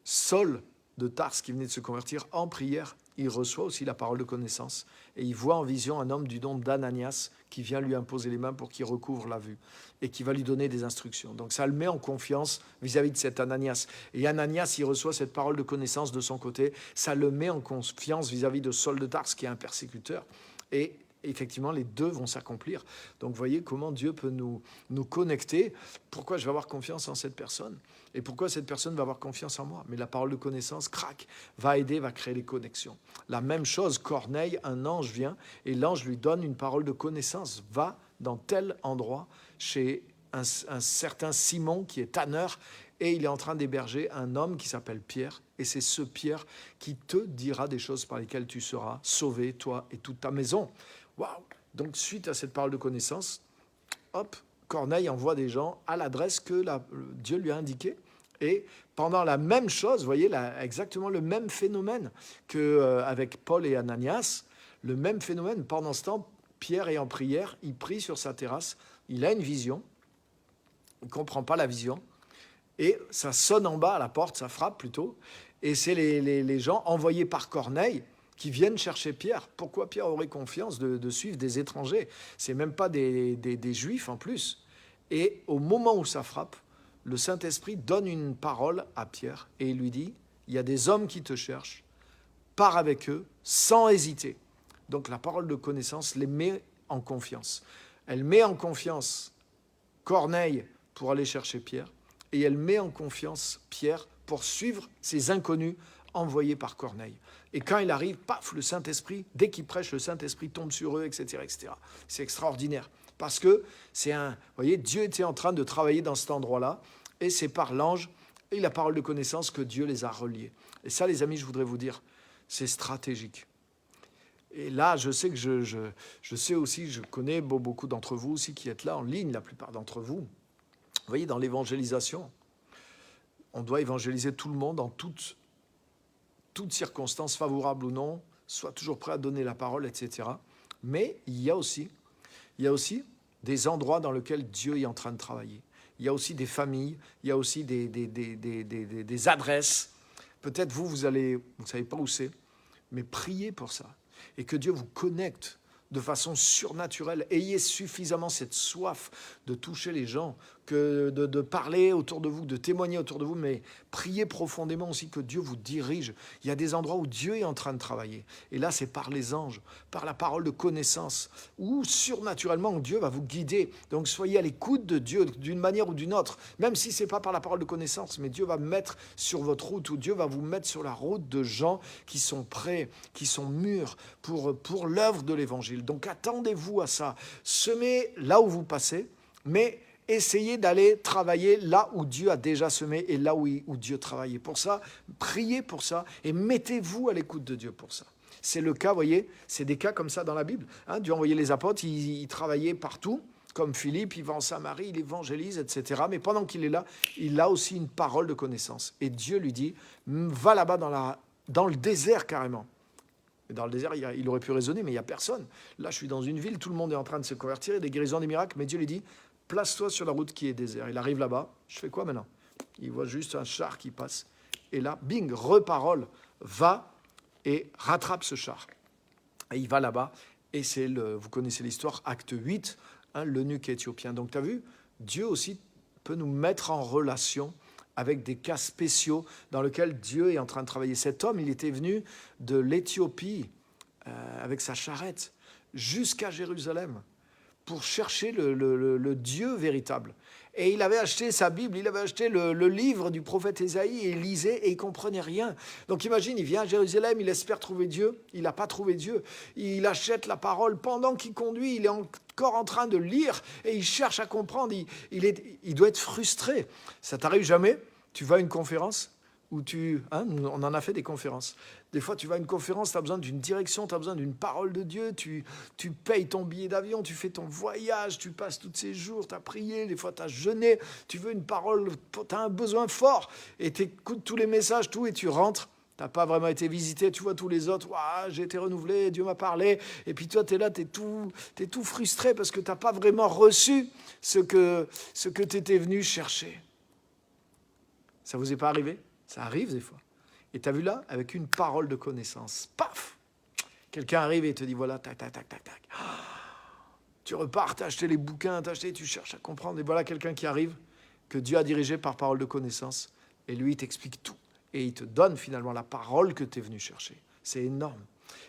Saul de Tarse, qui venait de se convertir en prière, il reçoit aussi la parole de connaissance. Et il voit en vision un homme du nom d'Ananias qui vient lui imposer les mains pour qu'il recouvre la vue et qui va lui donner des instructions. Donc ça le met en confiance vis-à-vis de cet Ananias. Et Ananias, il reçoit cette parole de connaissance de son côté. Ça le met en confiance vis-à-vis de Saul de Tarse, qui est un persécuteur. Et effectivement, les deux vont s'accomplir. Donc, vous voyez comment Dieu peut nous connecter. Pourquoi je vais avoir confiance en cette personne? Et pourquoi cette personne va avoir confiance en moi? Mais la parole de connaissance, crac, va aider, va créer les connexions. La même chose, Corneille, un ange vient et l'ange lui donne une parole de connaissance. Va dans tel endroit chez un certain Simon qui est tanneur et il est en train d'héberger un homme qui s'appelle Pierre. Et c'est ce Pierre qui te dira des choses par lesquelles tu seras sauvé, toi et toute ta maison. Waouh! Donc, suite à cette parole de connaissance, hop, Corneille envoie des gens à l'adresse que Dieu lui a indiquée. Et pendant la même chose, vous voyez, exactement le même phénomène qu'avec Paul et Ananias, le même phénomène. Pendant ce temps, Pierre est en prière, il prie sur sa terrasse, il a une vision, il ne comprend pas la vision, et ça sonne en bas à la porte, ça frappe plutôt, et c'est les gens envoyés par Corneille qui viennent chercher Pierre. Pourquoi Pierre aurait confiance de suivre des étrangers? C'est même pas des Juifs en plus. Et au moment où ça frappe, le Saint-Esprit donne une parole à Pierre et il lui dit, il y a des hommes qui te cherchent, pars avec eux sans hésiter. Donc la parole de connaissance les met en confiance. Elle met en confiance Corneille pour aller chercher Pierre et elle met en confiance Pierre pour suivre ces inconnus envoyés par Corneille. Et quand il arrive, paf, le Saint-Esprit, dès qu'il prêche, le Saint-Esprit tombe sur eux, etc., etc. C'est extraordinaire. Parce que vous voyez, Dieu était en train de travailler dans cet endroit-là, et c'est par l'ange et la parole de connaissance que Dieu les a reliés. Et ça, les amis, je voudrais vous dire, c'est stratégique. Et là, je sais que je sais aussi, je connais beaucoup d'entre vous aussi qui êtes là en ligne, la plupart d'entre vous. Vous voyez, dans l'évangélisation, on doit évangéliser tout le monde en toutes circonstances favorables ou non, soit toujours prêt à donner la parole, etc. Mais il y a aussi des endroits dans lesquels Dieu est en train de travailler. Il y a aussi des familles, il y a aussi des adresses. Peut-être vous ne savez pas où c'est, mais priez pour ça. Et que Dieu vous connecte de façon surnaturelle. Ayez suffisamment cette soif de toucher les gens, que de parler autour de vous, de témoigner autour de vous, mais priez profondément aussi que Dieu vous dirige. Il y a des endroits où Dieu est en train de travailler. Et là, c'est par les anges, par la parole de connaissance, ou surnaturellement, Dieu va vous guider. Donc, soyez à l'écoute de Dieu d'une manière ou d'une autre, même si ce n'est pas par la parole de connaissance, mais Dieu va mettre sur votre route, ou Dieu va vous mettre sur la route de gens qui sont prêts, qui sont mûrs pour l'œuvre de l'Évangile. Donc, attendez-vous à ça. Semez là où vous passez, mais essayez d'aller travailler là où Dieu a déjà semé et là où Dieu travaillait. Pour ça, priez pour ça et mettez-vous à l'écoute de Dieu pour ça. C'est le cas, vous voyez, c'est des cas comme ça dans la Bible. Dieu a envoyé les apôtres, ils travaillaient partout, comme Philippe, il va en Samarie, il évangélise, etc. Mais pendant qu'il est là, il a aussi une parole de connaissance. Et Dieu lui dit, va là-bas dans le désert carrément. Et dans le désert, il aurait pu raisonner, mais il n'y a personne. Là, je suis dans une ville, tout le monde est en train de se convertir, il y a des guérisons, des miracles, mais Dieu lui dit, place-toi sur la route qui est désert. Il arrive là-bas. Je fais quoi maintenant? Il voit juste un char qui passe. Et là, bing, reparole, va et rattrape ce char. Et il va là-bas. Et vous connaissez l'histoire, acte 8, l'eunuque éthiopien. Donc, tu as vu, Dieu aussi peut nous mettre en relation avec des cas spéciaux dans lesquels Dieu est en train de travailler. Cet homme, il était venu de l'Éthiopie avec sa charrette jusqu'à Jérusalem pour chercher le Dieu véritable. Et il avait acheté sa Bible, il avait acheté le livre du prophète Ésaïe, et il lisait et il ne comprenait rien. Donc imagine, il vient à Jérusalem, il espère trouver Dieu, il n'a pas trouvé Dieu. Il achète la parole pendant qu'il conduit, il est encore en train de lire et il cherche à comprendre, il doit être frustré. Ça t'arrive jamais? Tu vas à une conférence où on en a fait des conférences. Des fois, tu vas à une conférence, tu as besoin d'une direction, tu as besoin d'une parole de Dieu, tu payes ton billet d'avion, tu fais ton voyage, tu passes tous ces jours, tu as prié, des fois tu as jeûné, tu veux une parole, tu as un besoin fort, et tu écoutes tous les messages, tout, et tu rentres. Tu n'as pas vraiment été visité, tu vois tous les autres, j'ai été renouvelé, Dieu m'a parlé, et puis toi, tu es là, tu es tout frustré parce que tu n'as pas vraiment reçu ce que tu étais venu chercher. Ça vous est pas arrivé? Ça arrive des fois. Et tu as vu là, avec une parole de connaissance, paf, quelqu'un arrive et te dit, voilà, tac, tac, tac, tac, tac. Tu repars, tu as acheté les bouquins, tu cherches à comprendre, et voilà quelqu'un qui arrive, que Dieu a dirigé par parole de connaissance, et lui, il t'explique tout. Et il te donne finalement la parole que tu es venu chercher. C'est énorme.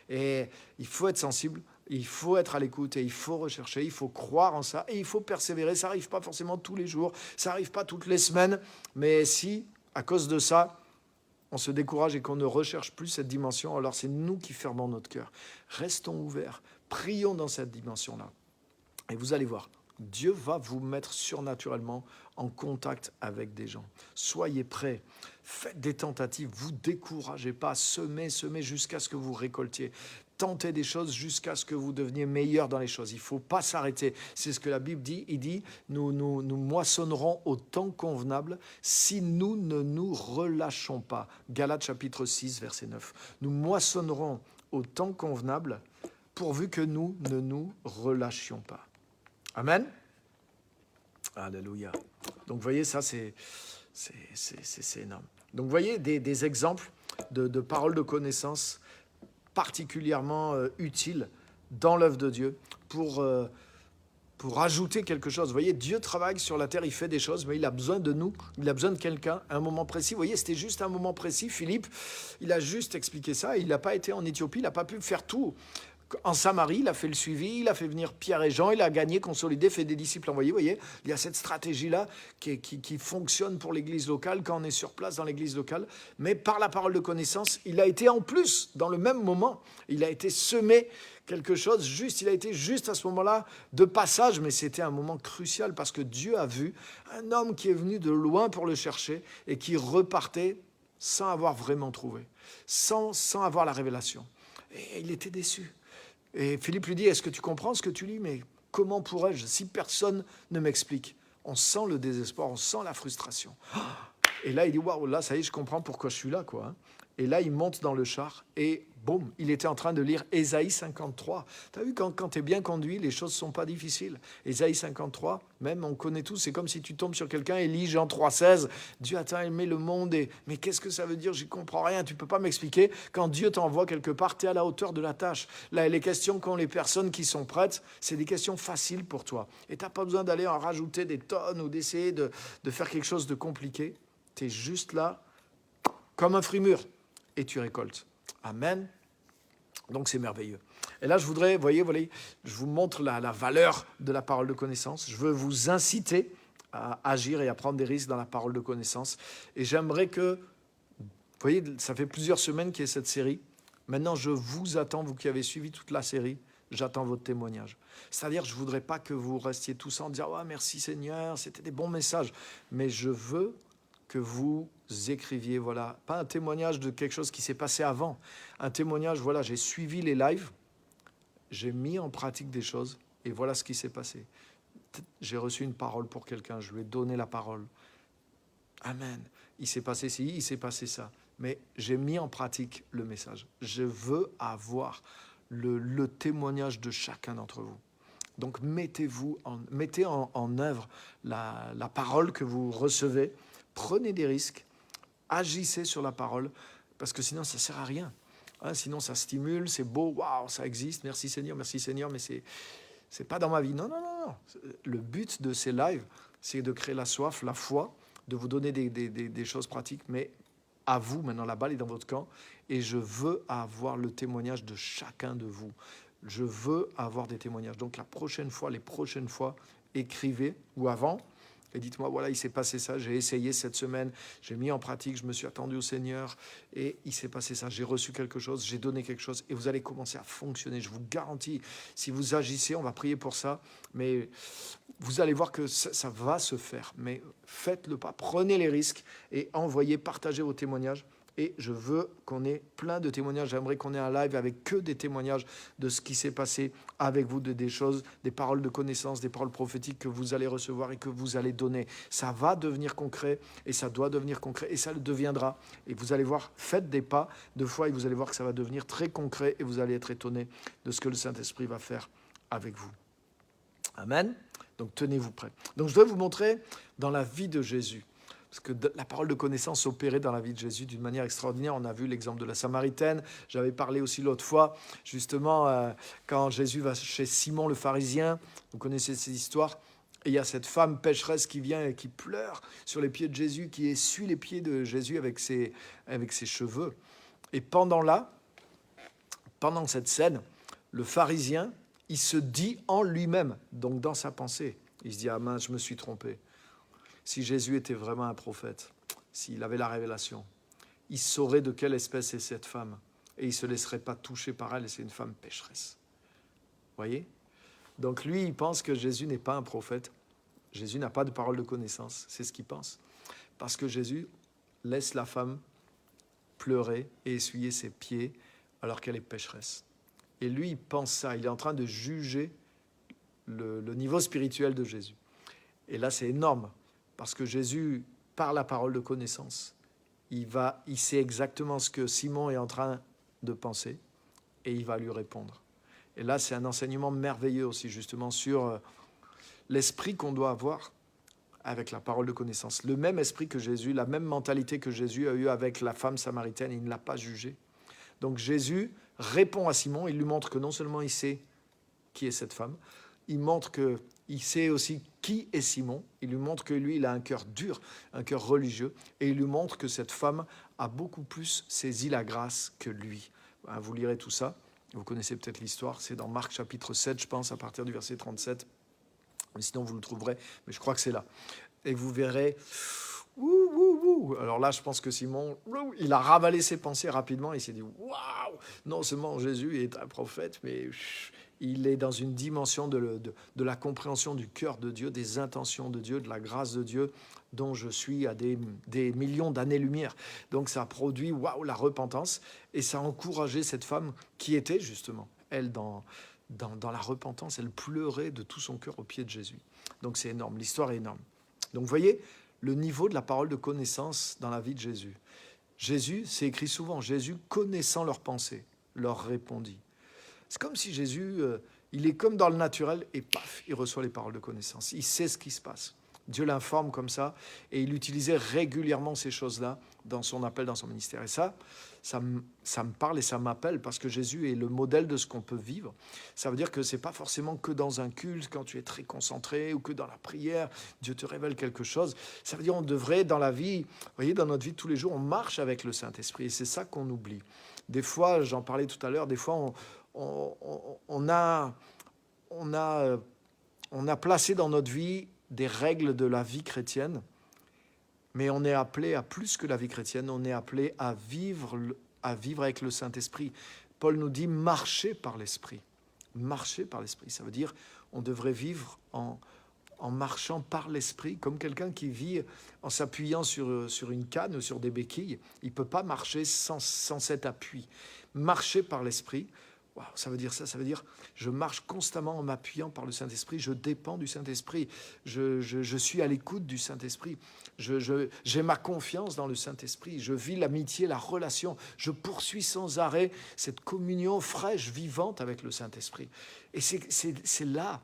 Et il faut être sensible, il faut être à l'écoute, et il faut rechercher, il faut croire en ça, et il faut persévérer. Ça n'arrive pas forcément tous les jours, ça n'arrive pas toutes les semaines, mais si, à cause de ça, on se décourage et qu'on ne recherche plus cette dimension, alors c'est nous qui fermons notre cœur. Restons ouverts, prions dans cette dimension-là. Et vous allez voir, Dieu va vous mettre surnaturellement en contact avec des gens. Soyez prêts, faites des tentatives, vous découragez pas, semez jusqu'à ce que vous récoltiez. Tentez des choses jusqu'à ce que vous deveniez meilleur dans les choses. Il ne faut pas s'arrêter. C'est ce que la Bible dit. Il dit, nous moissonnerons au temps convenable si nous ne nous relâchons pas. Galates chapitre 6, verset 9. Nous moissonnerons au temps convenable pourvu que nous ne nous relâchions pas. Amen. Alléluia. Donc, vous voyez, ça, c'est énorme. Donc, vous voyez des exemples de paroles de connaissance particulièrement utiles dans l'œuvre de Dieu pour ajouter quelque chose. Vous voyez, Dieu travaille sur la terre, il fait des choses, mais il a besoin de nous, il a besoin de quelqu'un à un moment précis. Vous voyez, c'était juste un moment précis. Philippe, il a juste expliqué ça. Il n'a pas été en Éthiopie, il n'a pas pu faire tout. En Samarie, il a fait le suivi, il a fait venir Pierre et Jean, il a gagné, consolidé, fait des disciples envoyés. Vous voyez, il y a cette stratégie-là qui fonctionne pour l'église locale quand on est sur place dans l'église locale. Mais par la parole de connaissance, il a été en plus, dans le même moment, il a été semé quelque chose juste, il a été juste à ce moment-là de passage, mais c'était un moment crucial parce que Dieu a vu un homme qui est venu de loin pour le chercher et qui repartait sans avoir vraiment trouvé, sans avoir la révélation. Et il était déçu. Et Philippe lui dit, est-ce que tu comprends ce que tu lis? Mais comment pourrais-je si personne ne m'explique? On sent le désespoir, on sent la frustration. Et là, il dit, waouh, là, ça y est, je comprends pourquoi je suis là, quoi. Et là, il monte dans le char et boum, il était en train de lire Ésaïe 53. Tu as vu, quand tu es bien conduit, les choses ne sont pas difficiles. Ésaïe 53, même, on connaît tous, c'est comme si tu tombes sur quelqu'un et lis Jean 3,16. Dieu a tant aimé le monde, mais qu'est-ce que ça veut dire? Je ne comprends rien, tu ne peux pas m'expliquer. Quand Dieu t'envoie quelque part, tu es à la hauteur de la tâche. Là, les questions qu'ont les personnes qui sont prêtes, c'est des questions faciles pour toi. Et tu n'as pas besoin d'aller en rajouter des tonnes ou d'essayer de faire quelque chose de compliqué. Tu es juste là, comme un fruit mûr, et tu récoltes. Amen. Donc c'est merveilleux. Et là, je voudrais, voyez, je vous montre la valeur de la parole de connaissance. Je veux vous inciter à agir et à prendre des risques dans la parole de connaissance. Et j'aimerais que, vous voyez, ça fait plusieurs semaines qu'il y a cette série. Maintenant, je vous attends, vous qui avez suivi toute la série, j'attends votre témoignage. C'est-à-dire, je ne voudrais pas que vous restiez tous en disant « Ah, merci Seigneur, c'était des bons messages ». Mais je veux que vous écriviez, voilà, pas un témoignage de quelque chose qui s'est passé avant, un témoignage, voilà, j'ai suivi les lives, j'ai mis en pratique des choses, et voilà ce qui s'est passé. J'ai reçu une parole pour quelqu'un, je lui ai donné la parole. Amen. Il s'est passé ci, il s'est passé ça. Mais j'ai mis en pratique le message. Je veux avoir le témoignage de chacun d'entre vous. Donc mettez en œuvre la parole que vous recevez. Prenez des risques, agissez sur la parole, parce que sinon ça ne sert à rien. Sinon ça stimule, c'est beau, waouh, ça existe, merci Seigneur, mais c'est pas dans ma vie. Non. Le but de ces lives, c'est de créer la soif, la foi, de vous donner des choses pratiques, mais à vous, maintenant la balle est dans votre camp, et je veux avoir le témoignage de chacun de vous. Je veux avoir des témoignages. Donc les prochaines fois, écrivez, ou avant, et dites-moi, voilà, il s'est passé ça, j'ai essayé cette semaine, j'ai mis en pratique, je me suis attendu au Seigneur, et il s'est passé ça, j'ai reçu quelque chose, j'ai donné quelque chose, et vous allez commencer à fonctionner. Je vous garantis, si vous agissez, on va prier pour ça, mais vous allez voir que ça va se faire. Mais faites le pas, prenez les risques, et envoyez, partagez vos témoignages. Et je veux qu'on ait plein de témoignages. J'aimerais qu'on ait un live avec que des témoignages de ce qui s'est passé avec vous, des choses, des paroles de connaissance, des paroles prophétiques que vous allez recevoir et que vous allez donner. Ça va devenir concret et ça doit devenir concret et ça le deviendra. Et vous allez voir, faites des pas de foi et vous allez voir que ça va devenir très concret et vous allez être étonnés de ce que le Saint-Esprit va faire avec vous. Amen. Donc tenez-vous prêts. Donc je dois vous montrer dans la vie de Jésus. Parce que la parole de connaissance opérait dans la vie de Jésus d'une manière extraordinaire. On a vu l'exemple de la Samaritaine. J'avais parlé aussi l'autre fois, justement, quand Jésus va chez Simon le pharisien. Vous connaissez cette histoire. Et il y a cette femme pécheresse qui vient et qui pleure sur les pieds de Jésus, qui essuie les pieds de Jésus avec ses cheveux. Et pendant cette scène, le pharisien, il se dit en lui-même, donc dans sa pensée, il se dit « Ah mince, je me suis trompé ». Si Jésus était vraiment un prophète, s'il avait la révélation, il saurait de quelle espèce est cette femme et il ne se laisserait pas toucher par elle et c'est une femme pécheresse. Voyez ? Donc lui, il pense que Jésus n'est pas un prophète. Jésus n'a pas de parole de connaissance, c'est ce qu'il pense. Parce que Jésus laisse la femme pleurer et essuyer ses pieds alors qu'elle est pécheresse. Et lui, il pense ça, il est en train de juger le niveau spirituel de Jésus. Et là, c'est énorme. Parce que Jésus, par la parole de connaissance, il sait exactement ce que Simon est en train de penser et il va lui répondre. Et là, c'est un enseignement merveilleux aussi, justement, sur l'esprit qu'on doit avoir avec la parole de connaissance. Le même esprit que Jésus, la même mentalité que Jésus a eue avec la femme samaritaine, il ne l'a pas jugée. Donc Jésus répond à Simon, il lui montre que non seulement il sait qui est cette femme, il montre qu'il sait aussi qui est Simon. Il lui montre que lui, il a un cœur dur, un cœur religieux. Et il lui montre que cette femme a beaucoup plus saisi la grâce que lui. Vous lirez tout ça. Vous connaissez peut-être l'histoire. C'est dans Marc chapitre 7, je pense, à partir du verset 37. Mais sinon, vous le trouverez. Mais je crois que c'est là. Et vous verrez... Alors là, je pense que Simon, il a ravalé ses pensées rapidement. Il s'est dit, waouh, non seulement Jésus est un prophète, mais... il est dans une dimension de la compréhension du cœur de Dieu, des intentions de Dieu, de la grâce de Dieu, dont je suis à des millions d'années-lumière. Donc ça a produit, la repentance, et ça a encouragé cette femme qui était justement, elle, dans la repentance, elle pleurait de tout son cœur aux pieds de Jésus. Donc c'est énorme, l'histoire est énorme. Donc vous voyez, le niveau de la parole de connaissance dans la vie de Jésus. Jésus, c'est écrit souvent, Jésus, connaissant leurs pensées, leur répondit. C'est comme si Jésus, il est comme dans le naturel et paf, il reçoit les paroles de connaissance. Il sait ce qui se passe. Dieu l'informe comme ça et il utilisait régulièrement ces choses-là dans son appel, dans son ministère. Et ça me parle et ça m'appelle parce que Jésus est le modèle de ce qu'on peut vivre. Ça veut dire que ce n'est pas forcément que dans un culte, quand tu es très concentré ou que dans la prière, Dieu te révèle quelque chose. Ça veut dire qu'on devrait, dans la vie, vous voyez, dans notre vie de tous les jours, on marche avec le Saint-Esprit et c'est ça qu'on oublie. Des fois, j'en parlais tout à l'heure, des fois, on a placé dans notre vie des règles de la vie chrétienne, mais on est appelé à plus que la vie chrétienne, on est appelé à vivre avec le Saint-Esprit. Paul nous dit marcher par l'Esprit. Marcher par l'Esprit, ça veut dire on devrait vivre en marchant par l'Esprit, comme quelqu'un qui vit en s'appuyant sur une canne ou sur des béquilles. Il ne peut pas marcher sans cet appui. Marcher par l'Esprit, ça veut dire ça, ça veut dire je marche constamment en m'appuyant par le Saint-Esprit, je dépends du Saint-Esprit, je suis à l'écoute du Saint-Esprit, j'ai ma confiance dans le Saint-Esprit, je vis l'amitié, la relation, je poursuis sans arrêt cette communion fraîche, vivante avec le Saint-Esprit. Et c'est là.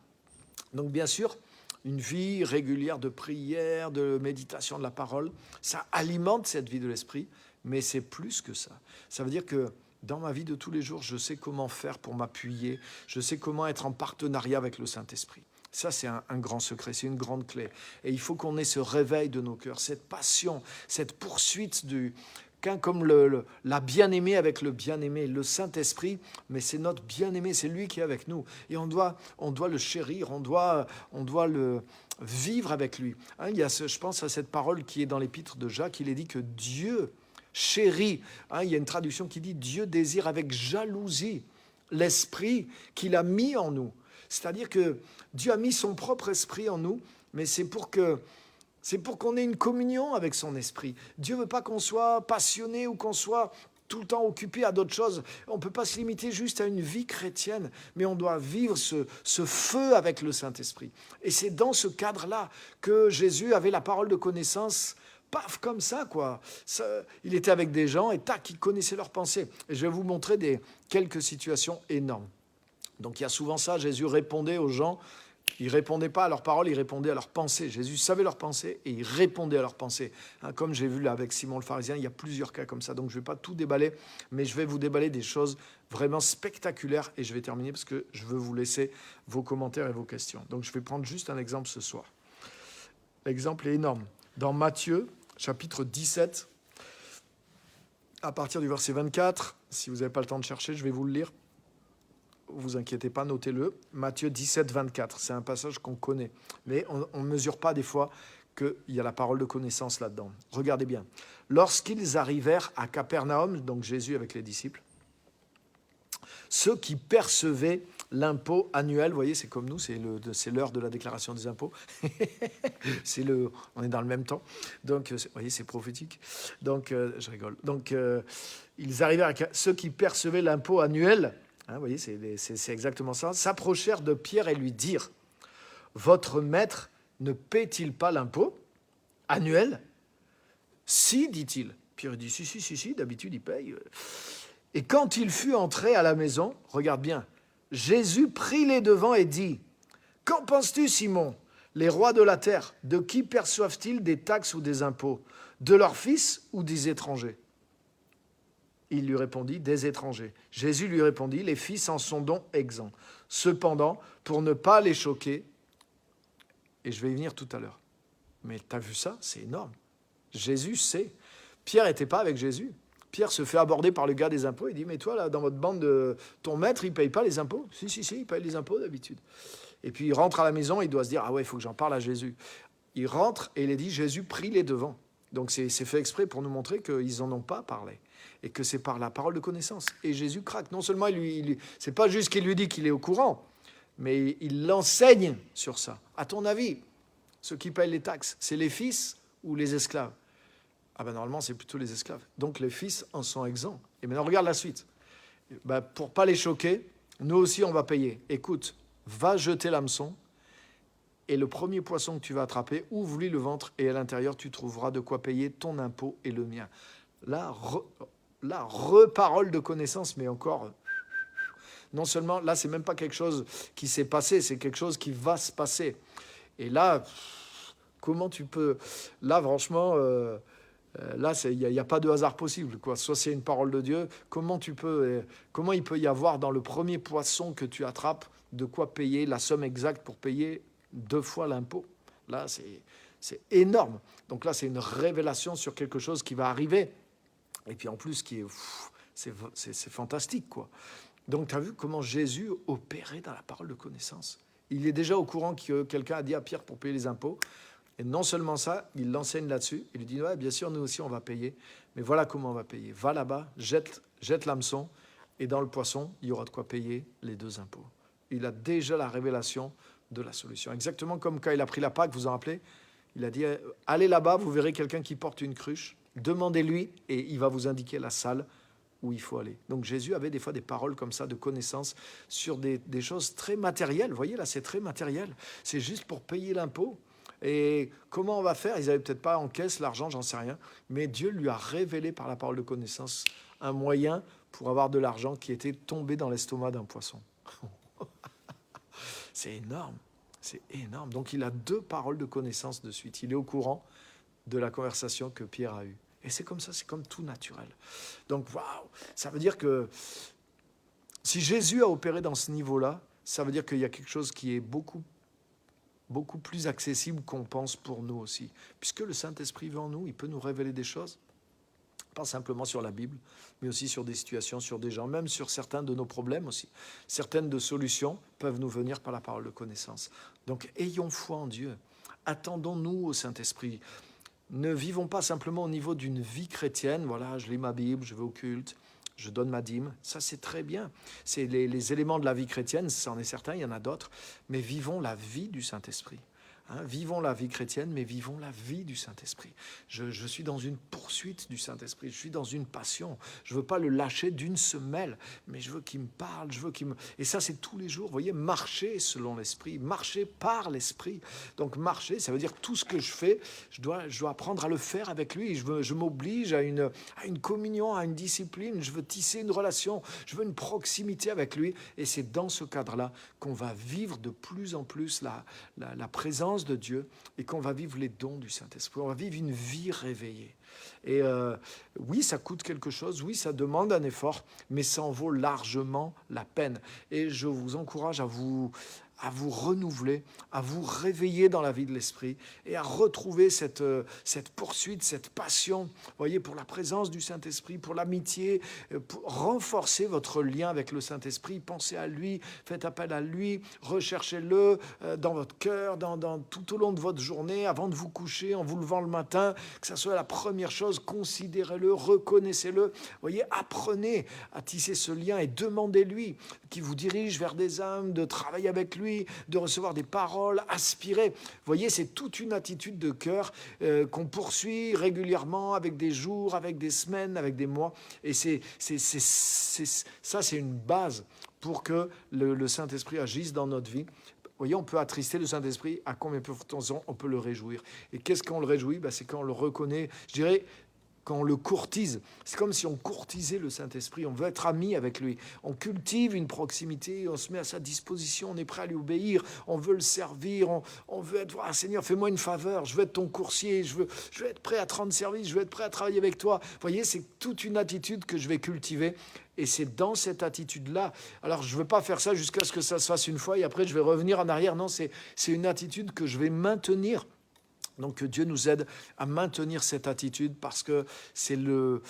Donc bien sûr, une vie régulière de prière, de méditation de la parole, ça alimente cette vie de l'Esprit, mais c'est plus que ça. Ça veut dire que dans ma vie de tous les jours, je sais comment faire pour m'appuyer, je sais comment être en partenariat avec le Saint-Esprit. Ça, c'est un grand secret, c'est une grande clé. Et il faut qu'on ait ce réveil de nos cœurs, cette passion, cette poursuite comme la bien-aimée avec le bien-aimé, le Saint-Esprit, mais c'est notre bien-aimé, c'est lui qui est avec nous. Et on doit le chérir, on doit le vivre avec lui. Hein, je pense à cette parole qui est dans l'épître de Jacques, il est dit que Dieu chérit. Hein, il y a une traduction qui dit « Dieu désire avec jalousie l'esprit qu'il a mis en nous ». C'est-à-dire que Dieu a mis son propre esprit en nous, mais c'est pour qu'on ait une communion avec son esprit. Dieu ne veut pas qu'on soit passionné ou qu'on soit tout le temps occupé à d'autres choses. On ne peut pas se limiter juste à une vie chrétienne, mais on doit vivre ce feu avec le Saint-Esprit. Et c'est dans ce cadre-là que Jésus avait la parole de connaissance, paf, comme ça, quoi. Il était avec des gens et tac, il connaissait leurs pensées. Et je vais vous montrer quelques situations énormes. Donc il y a souvent ça, Jésus répondait aux gens. Il ne répondait pas à leurs paroles, il répondait à leurs pensées. Jésus savait leurs pensées et il répondait à leurs pensées. Hein, comme j'ai vu là avec Simon le pharisien, il y a plusieurs cas comme ça. Donc je ne vais pas tout déballer, mais je vais vous déballer des choses vraiment spectaculaires. Et je vais terminer parce que je veux vous laisser vos commentaires et vos questions. Donc je vais prendre juste un exemple ce soir. L'exemple est énorme. Dans Matthieu, chapitre 17, à partir du verset 24, si vous n'avez pas le temps de chercher, je vais vous le lire. Vous inquiétez pas, notez-le. Matthieu 17, 24, c'est un passage qu'on connaît. Mais on ne mesure pas des fois qu'il y a la parole de connaissance là-dedans. Regardez bien. Lorsqu'ils arrivèrent à Capernaum, donc Jésus avec les disciples, ceux qui percevaient l'impôt annuel, vous voyez, c'est comme nous, c'est l'heure de la déclaration des impôts. On est dans le même temps. Donc, vous voyez, c'est prophétique. Donc, je rigole. Donc, ils arrivèrent à ceux qui percevaient l'impôt annuel. Hein, vous voyez, c'est exactement ça. S'approchèrent de Pierre et lui dirent « Votre maître ne paie-t-il pas l'impôt annuel ?» « Si, dit-il. Pierre dit « Si, d'habitude il paye. » Et quand il fut entré à la maison, regarde bien, Jésus prit les devants et dit « Qu'en penses-tu, Simon ? Les rois de la terre, de qui perçoivent-ils des taxes ou des impôts ? De leurs fils ou des étrangers ?» Il lui répondit, des étrangers. Jésus lui répondit, les fils en sont donc exempts. Cependant, pour ne pas les choquer, et je vais y venir tout à l'heure, mais tu as vu ça? C'est énorme. Jésus sait. Pierre n'était pas avec Jésus. Pierre se fait aborder par le gars des impôts. Il dit, mais toi, là, dans votre bande, ton maître, il ne paye pas les impôts? Si, il paye les impôts d'habitude. Et puis il rentre à la maison, il doit se dire, ah ouais, il faut que j'en parle à Jésus. Il rentre et il est dit, Jésus prit les devants. Donc c'est fait exprès pour nous montrer qu'ils n'en ont pas parlé. Et que c'est par la parole de connaissance. Et Jésus craque. Non seulement c'est pas juste qu'il lui dit qu'il est au courant, mais il l'enseigne sur ça. À ton avis, ceux qui payent les taxes, c'est les fils ou les esclaves? Ah ben normalement, c'est plutôt les esclaves. Donc les fils en sont exempts. Et maintenant, regarde la suite. Ben, pour pas les choquer, nous aussi, on va payer. Écoute, va jeter l'hameçon et le premier poisson que tu vas attraper, ouvre-lui le ventre et à l'intérieur, tu trouveras de quoi payer ton impôt et le mien. Là, reparole de connaissance, mais encore, non seulement, là, c'est même pas quelque chose qui s'est passé, c'est quelque chose qui va se passer. Et là, comment tu peux... Là, franchement, là, il n'y a pas de hasard possible, quoi. Soit c'est une parole de Dieu, comment il peut y avoir dans le premier poisson que tu attrapes de quoi payer la somme exacte pour payer 2 fois l'impôt? Là, c'est énorme. Donc là, c'est une révélation sur quelque chose qui va arriver. Et puis en plus, c'est fantastique, quoi. Donc tu as vu comment Jésus opérait dans la parole de connaissance. Il est déjà au courant que quelqu'un a dit à Pierre pour payer les impôts. Et non seulement ça, il l'enseigne là-dessus. Il lui dit, ouais, bien sûr, nous aussi, on va payer. Mais voilà comment on va payer. Va là-bas, jette l'hameçon, et dans le poisson, il y aura de quoi payer les 2 impôts. Il a déjà la révélation de la solution. Exactement comme quand il a pris la Pâque, vous vous en rappelez? Il a dit, allez là-bas, vous verrez quelqu'un qui porte une cruche. Demandez-lui et il va vous indiquer la salle où il faut aller. Donc Jésus avait des fois des paroles comme ça de connaissance sur des choses très matérielles. Vous voyez, là, c'est très matériel. C'est juste pour payer l'impôt. Et comment on va faire? Ils n'avaient peut-être pas en caisse l'argent, j'en sais rien. Mais Dieu lui a révélé par la parole de connaissance un moyen pour avoir de l'argent qui était tombé dans l'estomac d'un poisson. C'est énorme. C'est énorme. Donc il a 2 paroles de connaissance de suite. Il est au courant de la conversation que Pierre a eue. Et c'est comme ça, c'est comme tout naturel. Donc, waouh, ça veut dire que si Jésus a opéré dans ce niveau-là, ça veut dire qu'il y a quelque chose qui est beaucoup beaucoup plus accessible qu'on pense pour nous aussi. Puisque le Saint-Esprit vit en nous, il peut nous révéler des choses, pas simplement sur la Bible, mais aussi sur des situations, sur des gens, même sur certains de nos problèmes aussi. Certaines de solutions peuvent nous venir par la parole de connaissance. Donc ayons foi en Dieu. Attendons-nous au Saint-Esprit. Ne vivons pas simplement au niveau d'une vie chrétienne. Voilà, je lis ma Bible, je vais au culte, je donne ma dîme. Ça, c'est très bien. C'est les éléments de la vie chrétienne, c'en est certain, il y en a d'autres. Mais vivons la vie du Saint-Esprit. Vivons la vie chrétienne, mais vivons la vie du Saint-Esprit. Je suis dans une poursuite du Saint-Esprit, je suis dans une passion. Je ne veux pas le lâcher d'une semelle, mais je veux qu'il me parle, je veux qu'il me... Et ça, c'est tous les jours, vous voyez, marcher selon l'Esprit, marcher par l'Esprit. Donc marcher, ça veut dire tout ce que je fais, je dois apprendre à le faire avec lui. Je m'oblige à une communion, à une discipline, je veux tisser une relation, je veux une proximité avec lui. Et c'est dans ce cadre-là qu'on va vivre de plus en plus la présence de Dieu et qu'on va vivre les dons du Saint-Esprit. On va vivre une vie réveillée. Et oui, ça coûte quelque chose, oui, ça demande un effort, mais ça en vaut largement la peine. Et je vous encourage à vous renouveler, à vous réveiller dans la vie de l'Esprit et à retrouver cette poursuite, cette passion, voyez, pour la présence du Saint-Esprit, pour l'amitié, pour renforcer votre lien avec le Saint-Esprit. Pensez à lui, faites appel à lui, recherchez-le dans votre cœur, tout au long de votre journée, avant de vous coucher, en vous levant le matin, que ça soit la première chose, considérez-le, reconnaissez-le. Voyez, apprenez à tisser ce lien et demandez-lui qu'il vous dirige vers des âmes, de travailler avec lui, de recevoir des paroles, aspirer. Vous voyez, c'est toute une attitude de cœur qu'on poursuit régulièrement avec des jours, avec des semaines, avec des mois. Et ça, c'est une base pour que le Saint-Esprit agisse dans notre vie. Vous voyez, on peut attrister le Saint-Esprit, à combien de temps on peut le réjouir. Et qu'est-ce qu'on le réjouit? C'est quand on le reconnaît, je dirais, quand on le courtise. C'est comme si on courtisait le Saint-Esprit, on veut être ami avec lui. On cultive une proximité, on se met à sa disposition, on est prêt à lui obéir, on veut le servir, on veut être, Seigneur, fais-moi une faveur, je veux être ton coursier, je veux être prêt à te rendre service, je veux être prêt à travailler avec toi. Vous voyez, c'est toute une attitude que je vais cultiver. Et c'est dans cette attitude-là. Alors, je ne veux pas faire ça jusqu'à ce que ça se fasse une fois et après, je vais revenir en arrière. Non, c'est une attitude que je vais maintenir. Donc que Dieu nous aide à maintenir cette attitude parce que c'est le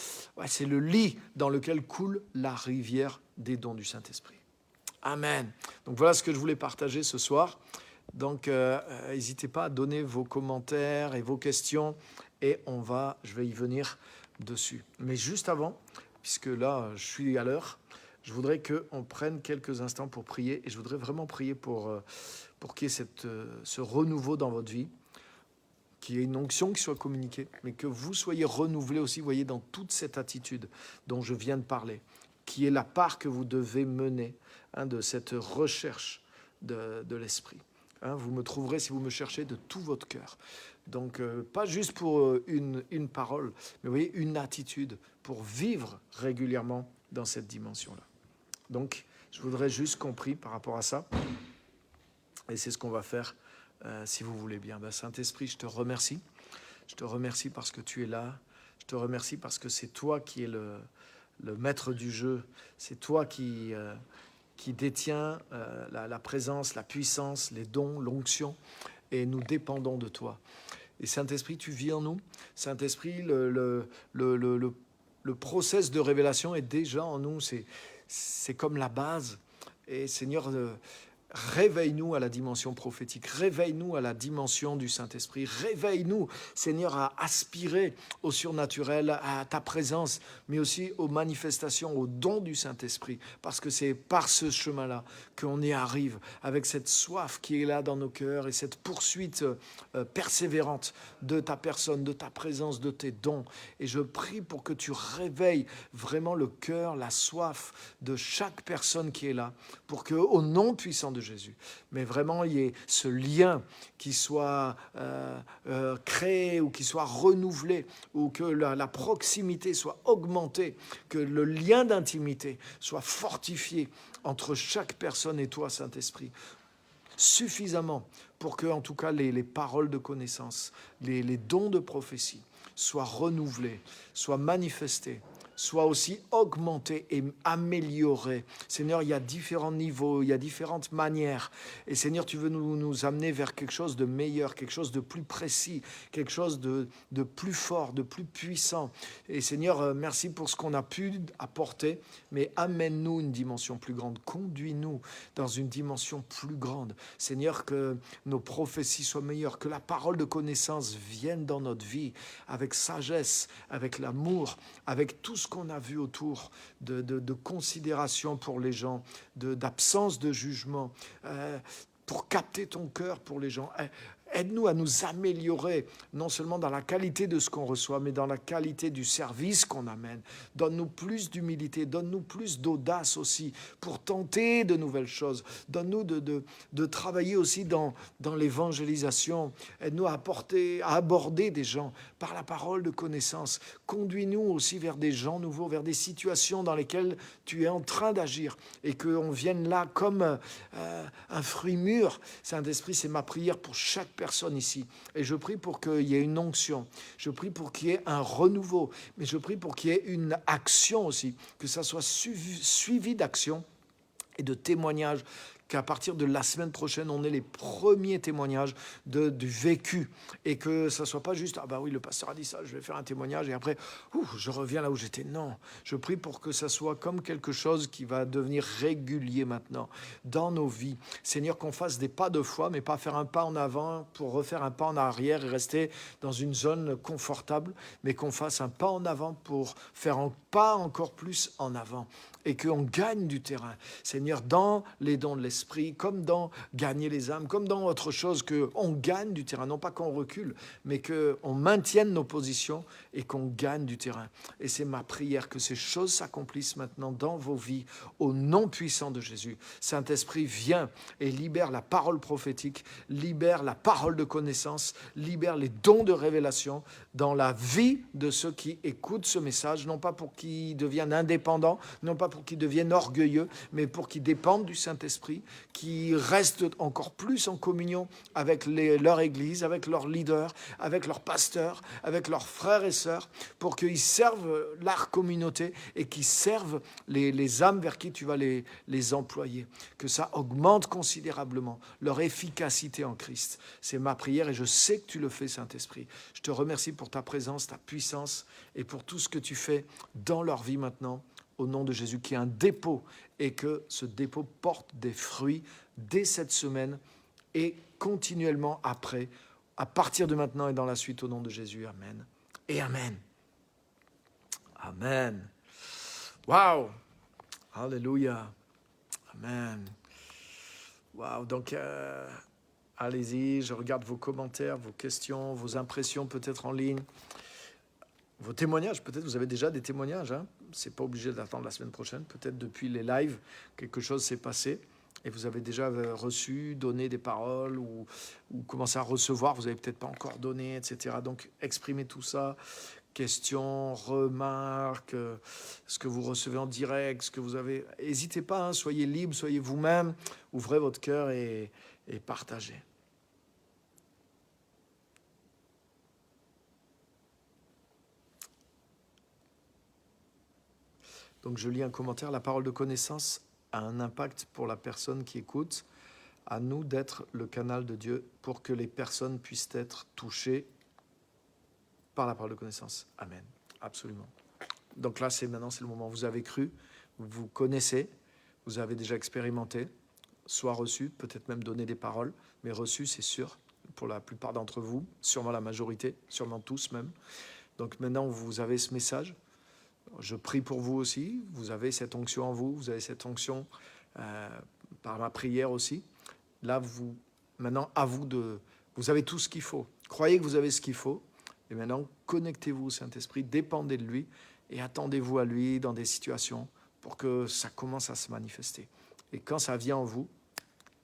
lit dans lequel coule la rivière des dons du Saint-Esprit. Amen. Donc voilà ce que je voulais partager ce soir. Donc n'hésitez pas à donner vos commentaires et vos questions et je vais y venir dessus. Mais juste avant, puisque là je suis à l'heure, je voudrais qu'on prenne quelques instants pour prier et je voudrais vraiment prier pour qu'il y ait ce renouveau dans votre vie, qu'il y ait une onction qui soit communiquée, mais que vous soyez renouvelés aussi, voyez, dans toute cette attitude dont je viens de parler, qui est la part que vous devez mener de cette recherche de l'Esprit. Vous me trouverez si vous me cherchez de tout votre cœur. Donc, pas juste pour une parole, mais vous voyez, une attitude pour vivre régulièrement dans cette dimension-là. Donc, je voudrais juste qu'on prie par rapport à ça. Et c'est ce qu'on va faire. Si vous voulez bien. Saint-Esprit, je te remercie. Je te remercie parce que tu es là. Je te remercie parce que c'est toi qui es le maître du jeu. C'est toi qui détiens la présence, la puissance, les dons, l'onction. Et nous dépendons de toi. Et Saint-Esprit, tu vis en nous. Saint-Esprit, le process de révélation est déjà en nous. C'est comme la base. Et Seigneur, réveille-nous à la dimension prophétique, réveille-nous à la dimension du Saint-Esprit, réveille-nous, Seigneur, à aspirer au surnaturel, à ta présence, mais aussi aux manifestations, aux dons du Saint-Esprit, parce que c'est par ce chemin-là qu'on y arrive, avec cette soif qui est là dans nos cœurs et cette poursuite persévérante de ta personne, de ta présence, de tes dons. Et je prie pour que tu réveilles vraiment le cœur, la soif de chaque personne qui est là, pour que, au nom puissant de Jésus, mais vraiment il y ait ce lien qui soit créé ou qui soit renouvelé, ou que la proximité soit augmentée, que le lien d'intimité soit fortifié entre chaque personne et toi, Saint-Esprit, suffisamment pour que, en tout cas, les paroles de connaissance, les dons de prophétie soient renouvelés, soient manifestés soit aussi augmenté et amélioré. Seigneur, il y a différents niveaux, il y a différentes manières. Et Seigneur, tu veux nous amener vers quelque chose de meilleur, quelque chose de plus précis, quelque chose de plus fort, de plus puissant. Et Seigneur, merci pour ce qu'on a pu apporter, mais amène-nous une dimension plus grande. Conduis-nous dans une dimension plus grande. Seigneur, que nos prophéties soient meilleures, que la parole de connaissance vienne dans notre vie avec sagesse, avec l'amour, avec tout ce qu'on a vu autour de considération pour les gens, d'absence de jugement, pour capter ton cœur pour les gens. Aide-nous à nous améliorer, non seulement dans la qualité de ce qu'on reçoit, mais dans la qualité du service qu'on amène. Donne-nous plus d'humilité, donne-nous plus d'audace aussi pour tenter de nouvelles choses. Donne-nous de travailler aussi dans l'évangélisation. Aide-nous à aborder des gens par la parole de connaissance. Conduis-nous aussi vers des gens nouveaux, vers des situations dans lesquelles tu es en train d'agir et qu'on vienne là comme un fruit mûr. Saint-Esprit, c'est ma prière pour chaque personne ici. Et je prie pour qu'il y ait une onction. Je prie pour qu'il y ait un renouveau. Mais je prie pour qu'il y ait une action aussi. Que ça soit suivi d'action et de témoignages. Qu'à partir de la semaine prochaine, on ait les premiers témoignages du vécu et que ça ne soit pas juste « Ah bah oui, le pasteur a dit ça, je vais faire un témoignage et après, je reviens là où j'étais. » Non, je prie pour que ça soit comme quelque chose qui va devenir régulier maintenant dans nos vies. Seigneur, qu'on fasse des pas de foi, mais pas faire un pas en avant pour refaire un pas en arrière et rester dans une zone confortable, mais qu'on fasse un pas en avant pour faire un pas encore plus en avant et qu'on gagne du terrain. Seigneur, dans les dons de l'esprit, comme dans gagner les âmes, comme dans autre chose, qu'on gagne du terrain, non pas qu'on recule, mais qu'on maintienne nos positions et qu'on gagne du terrain. Et c'est ma prière que ces choses s'accomplissent maintenant dans vos vies, au nom puissant de Jésus. Saint-Esprit, viens et libère la parole prophétique, libère la parole de connaissance, libère les dons de révélation dans la vie de ceux qui écoutent ce message, non pas pour qu'ils deviennent indépendants, non pas pour qu'ils deviennent orgueilleux, mais pour qu'ils dépendent du Saint-Esprit, qu'ils restent encore plus en communion avec leur Église, avec leurs leaders, avec leurs pasteurs, avec leurs frères et sœurs, pour qu'ils servent leur communauté et qu'ils servent les âmes vers qui tu vas les employer. Que ça augmente considérablement leur efficacité en Christ. C'est ma prière et je sais que tu le fais, Saint-Esprit. Je te remercie pour ta présence, ta puissance et pour tout ce que tu fais dans leur vie maintenant. Au nom de Jésus, qui est un dépôt et que ce dépôt porte des fruits dès cette semaine et continuellement après, à partir de maintenant et dans la suite, au nom de Jésus. Amen et Amen. Amen. Waouh! Alléluia. Amen. Waouh! Donc, allez-y, je regarde vos commentaires, vos questions, vos impressions peut-être en ligne. Vos témoignages, peut-être vous avez déjà des témoignages, hein? C'est pas obligé d'attendre la semaine prochaine, peut-être depuis les lives, quelque chose s'est passé et vous avez déjà reçu, donné des paroles ou commencé à recevoir, vous n'avez peut-être pas encore donné, etc. Donc exprimez tout ça, questions, remarques, ce que vous recevez en direct, ce que vous avez... N'hésitez pas, hein, soyez libre, soyez vous-même, ouvrez votre cœur et partagez. Donc je lis un commentaire, la parole de connaissance a un impact pour la personne qui écoute. À nous d'être le canal de Dieu pour que les personnes puissent être touchées par la parole de connaissance. Amen. Absolument. Donc là, maintenant, c'est le moment. Vous avez cru, vous connaissez, vous avez déjà expérimenté, soit reçu, peut-être même donné des paroles, mais reçu, c'est sûr, pour la plupart d'entre vous, sûrement la majorité, sûrement tous même. Donc maintenant, vous avez ce message. Je prie pour vous aussi, vous avez cette onction en vous, vous avez cette onction par ma prière aussi. Là, maintenant, à vous vous avez tout ce qu'il faut. Croyez que vous avez ce qu'il faut. Et maintenant, connectez-vous au Saint-Esprit, dépendez de lui et attendez-vous à lui dans des situations pour que ça commence à se manifester. Et quand ça vient en vous,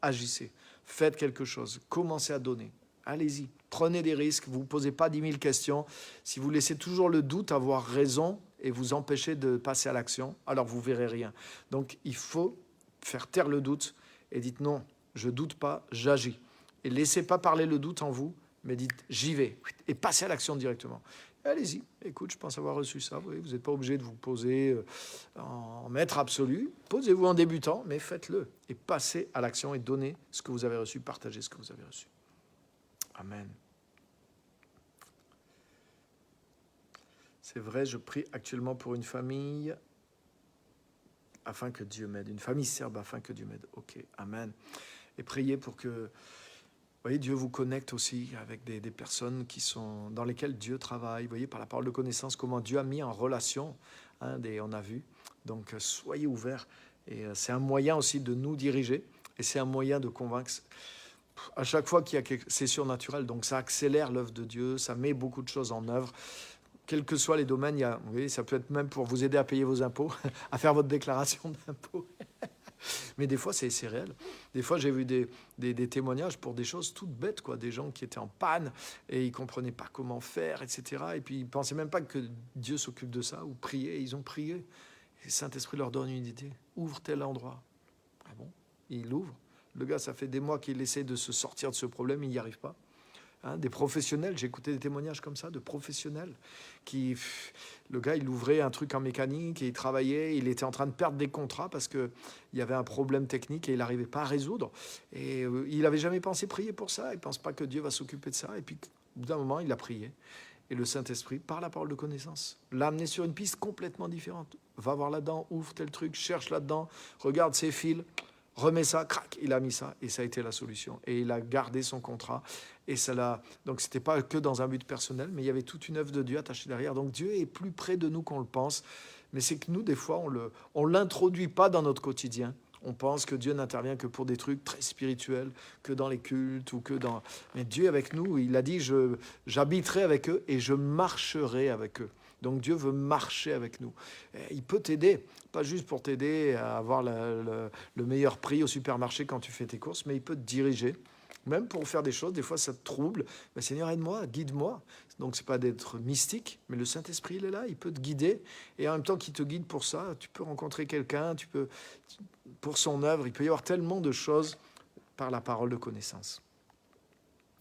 agissez, faites quelque chose, commencez à donner. Allez-y, prenez des risques, vous ne posez pas 10 000 questions. Si vous laissez toujours le doute avoir raison et vous empêcher de passer à l'action, alors vous ne verrez rien. Donc, il faut faire taire le doute et dites non, je ne doute pas, j'agis. Et laissez pas parler le doute en vous, mais dites j'y vais et passez à l'action directement. Allez-y, écoute, je pense avoir reçu ça. Vous n'êtes pas obligé de vous poser en maître absolu. Posez-vous en débutant, mais faites-le. Et passez à l'action et donnez ce que vous avez reçu, partagez ce que vous avez reçu. Amen. C'est vrai, je prie actuellement pour une famille afin que Dieu m'aide. Une famille serbe afin que Dieu m'aide. Ok, amen. Et priez pour que, vous voyez, Dieu vous connecte aussi avec des personnes dans lesquelles Dieu travaille. Vous voyez, par la parole de connaissance, comment Dieu a mis en relation, on a vu. Donc, soyez ouverts. Et c'est un moyen aussi de nous diriger. Et c'est un moyen de convaincre. À chaque fois c'est surnaturel, donc ça accélère l'œuvre de Dieu, ça met beaucoup de choses en œuvre. Quels que soient les domaines, vous voyez, ça peut être même pour vous aider à payer vos impôts, à faire votre déclaration d'impôts. Mais des fois, c'est réel. Des fois, j'ai vu des témoignages pour des choses toutes bêtes, quoi. Des gens qui étaient en panne et ils ne comprenaient pas comment faire, etc. Et puis, ils ne pensaient même pas que Dieu s'occupe de ça ou prier. Ils ont prié. Et le Saint-Esprit leur donne une idée. Ouvre tel endroit. Ah bon? Il l'ouvre. Le gars, ça fait des mois qu'il essaie de se sortir de ce problème, il n'y arrive pas. Des professionnels, j'ai écouté des témoignages comme ça, de professionnels, le gars, il ouvrait un truc en mécanique et il travaillait, il était en train de perdre des contrats parce qu'il y avait un problème technique et il n'arrivait pas à résoudre. Et il n'avait jamais pensé prier pour ça, il ne pense pas que Dieu va s'occuper de ça. Et puis, au bout d'un moment, il a prié. Et le Saint-Esprit, par la parole de connaissance, l'a amené sur une piste complètement différente. Va voir là-dedans, ouvre tel truc, cherche là-dedans, regarde ses fils, remets ça, crac, il a mis ça, et ça a été la solution. Et il a gardé son contrat, et ça l'a... Donc, ce n'était pas que dans un but personnel, mais il y avait toute une œuvre de Dieu attachée derrière. Donc, Dieu est plus près de nous qu'on le pense, mais c'est que nous, des fois, on l'introduit pas dans notre quotidien. On pense que Dieu n'intervient que pour des trucs très spirituels, que dans les cultes, ou que dans... Mais Dieu est avec nous, il a dit, j'habiterai avec eux, et je marcherai avec eux. Donc Dieu veut marcher avec nous. Il peut t'aider, pas juste pour t'aider à avoir le meilleur prix au supermarché quand tu fais tes courses, mais il peut te diriger, même pour faire des choses. Des fois, ça te trouble. Mais Seigneur, aide-moi, guide-moi. Donc, ce n'est pas d'être mystique, mais le Saint-Esprit, il est là, il peut te guider. Et en même temps qu'il te guide pour ça, tu peux rencontrer quelqu'un, pour son œuvre, il peut y avoir tellement de choses par la parole de connaissance.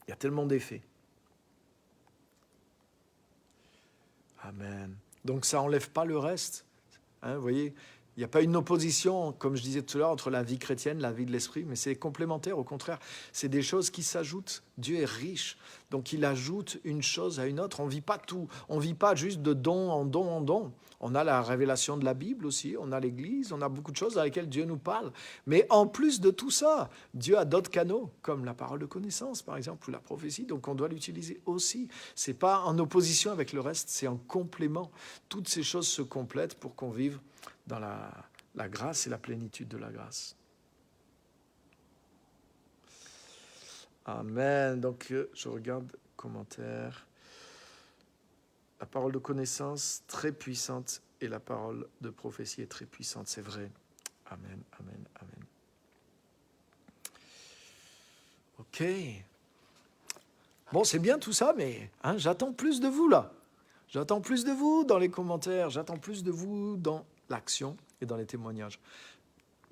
Il y a tellement d'effets. Amen. Donc ça n'enlève pas le reste. Vous voyez, il n'y a pas une opposition, comme je disais tout à l'heure, entre la vie chrétienne, la vie de l'esprit, mais c'est complémentaire, au contraire. C'est des choses qui s'ajoutent. Dieu est riche, donc il ajoute une chose à une autre. On ne vit pas tout. On ne vit pas juste de don en don en don. On a la révélation de la Bible aussi, on a l'Église, on a beaucoup de choses dans lesquelles Dieu nous parle. Mais en plus de tout ça, Dieu a d'autres canaux, comme la parole de connaissance, par exemple, ou la prophétie, donc on doit l'utiliser aussi. Ce n'est pas en opposition avec le reste, c'est en complément. Toutes ces choses se complètent pour qu'on vive dans la grâce et la plénitude de la grâce. Amen. Donc, je regarde commentaire. La parole de connaissance, très puissante, et la parole de prophétie est très puissante, c'est vrai. Amen, amen, amen. Ok. Bon, c'est bien tout ça, mais j'attends plus de vous là. J'attends plus de vous dans les commentaires, j'attends plus de vous dans l'action et dans les témoignages.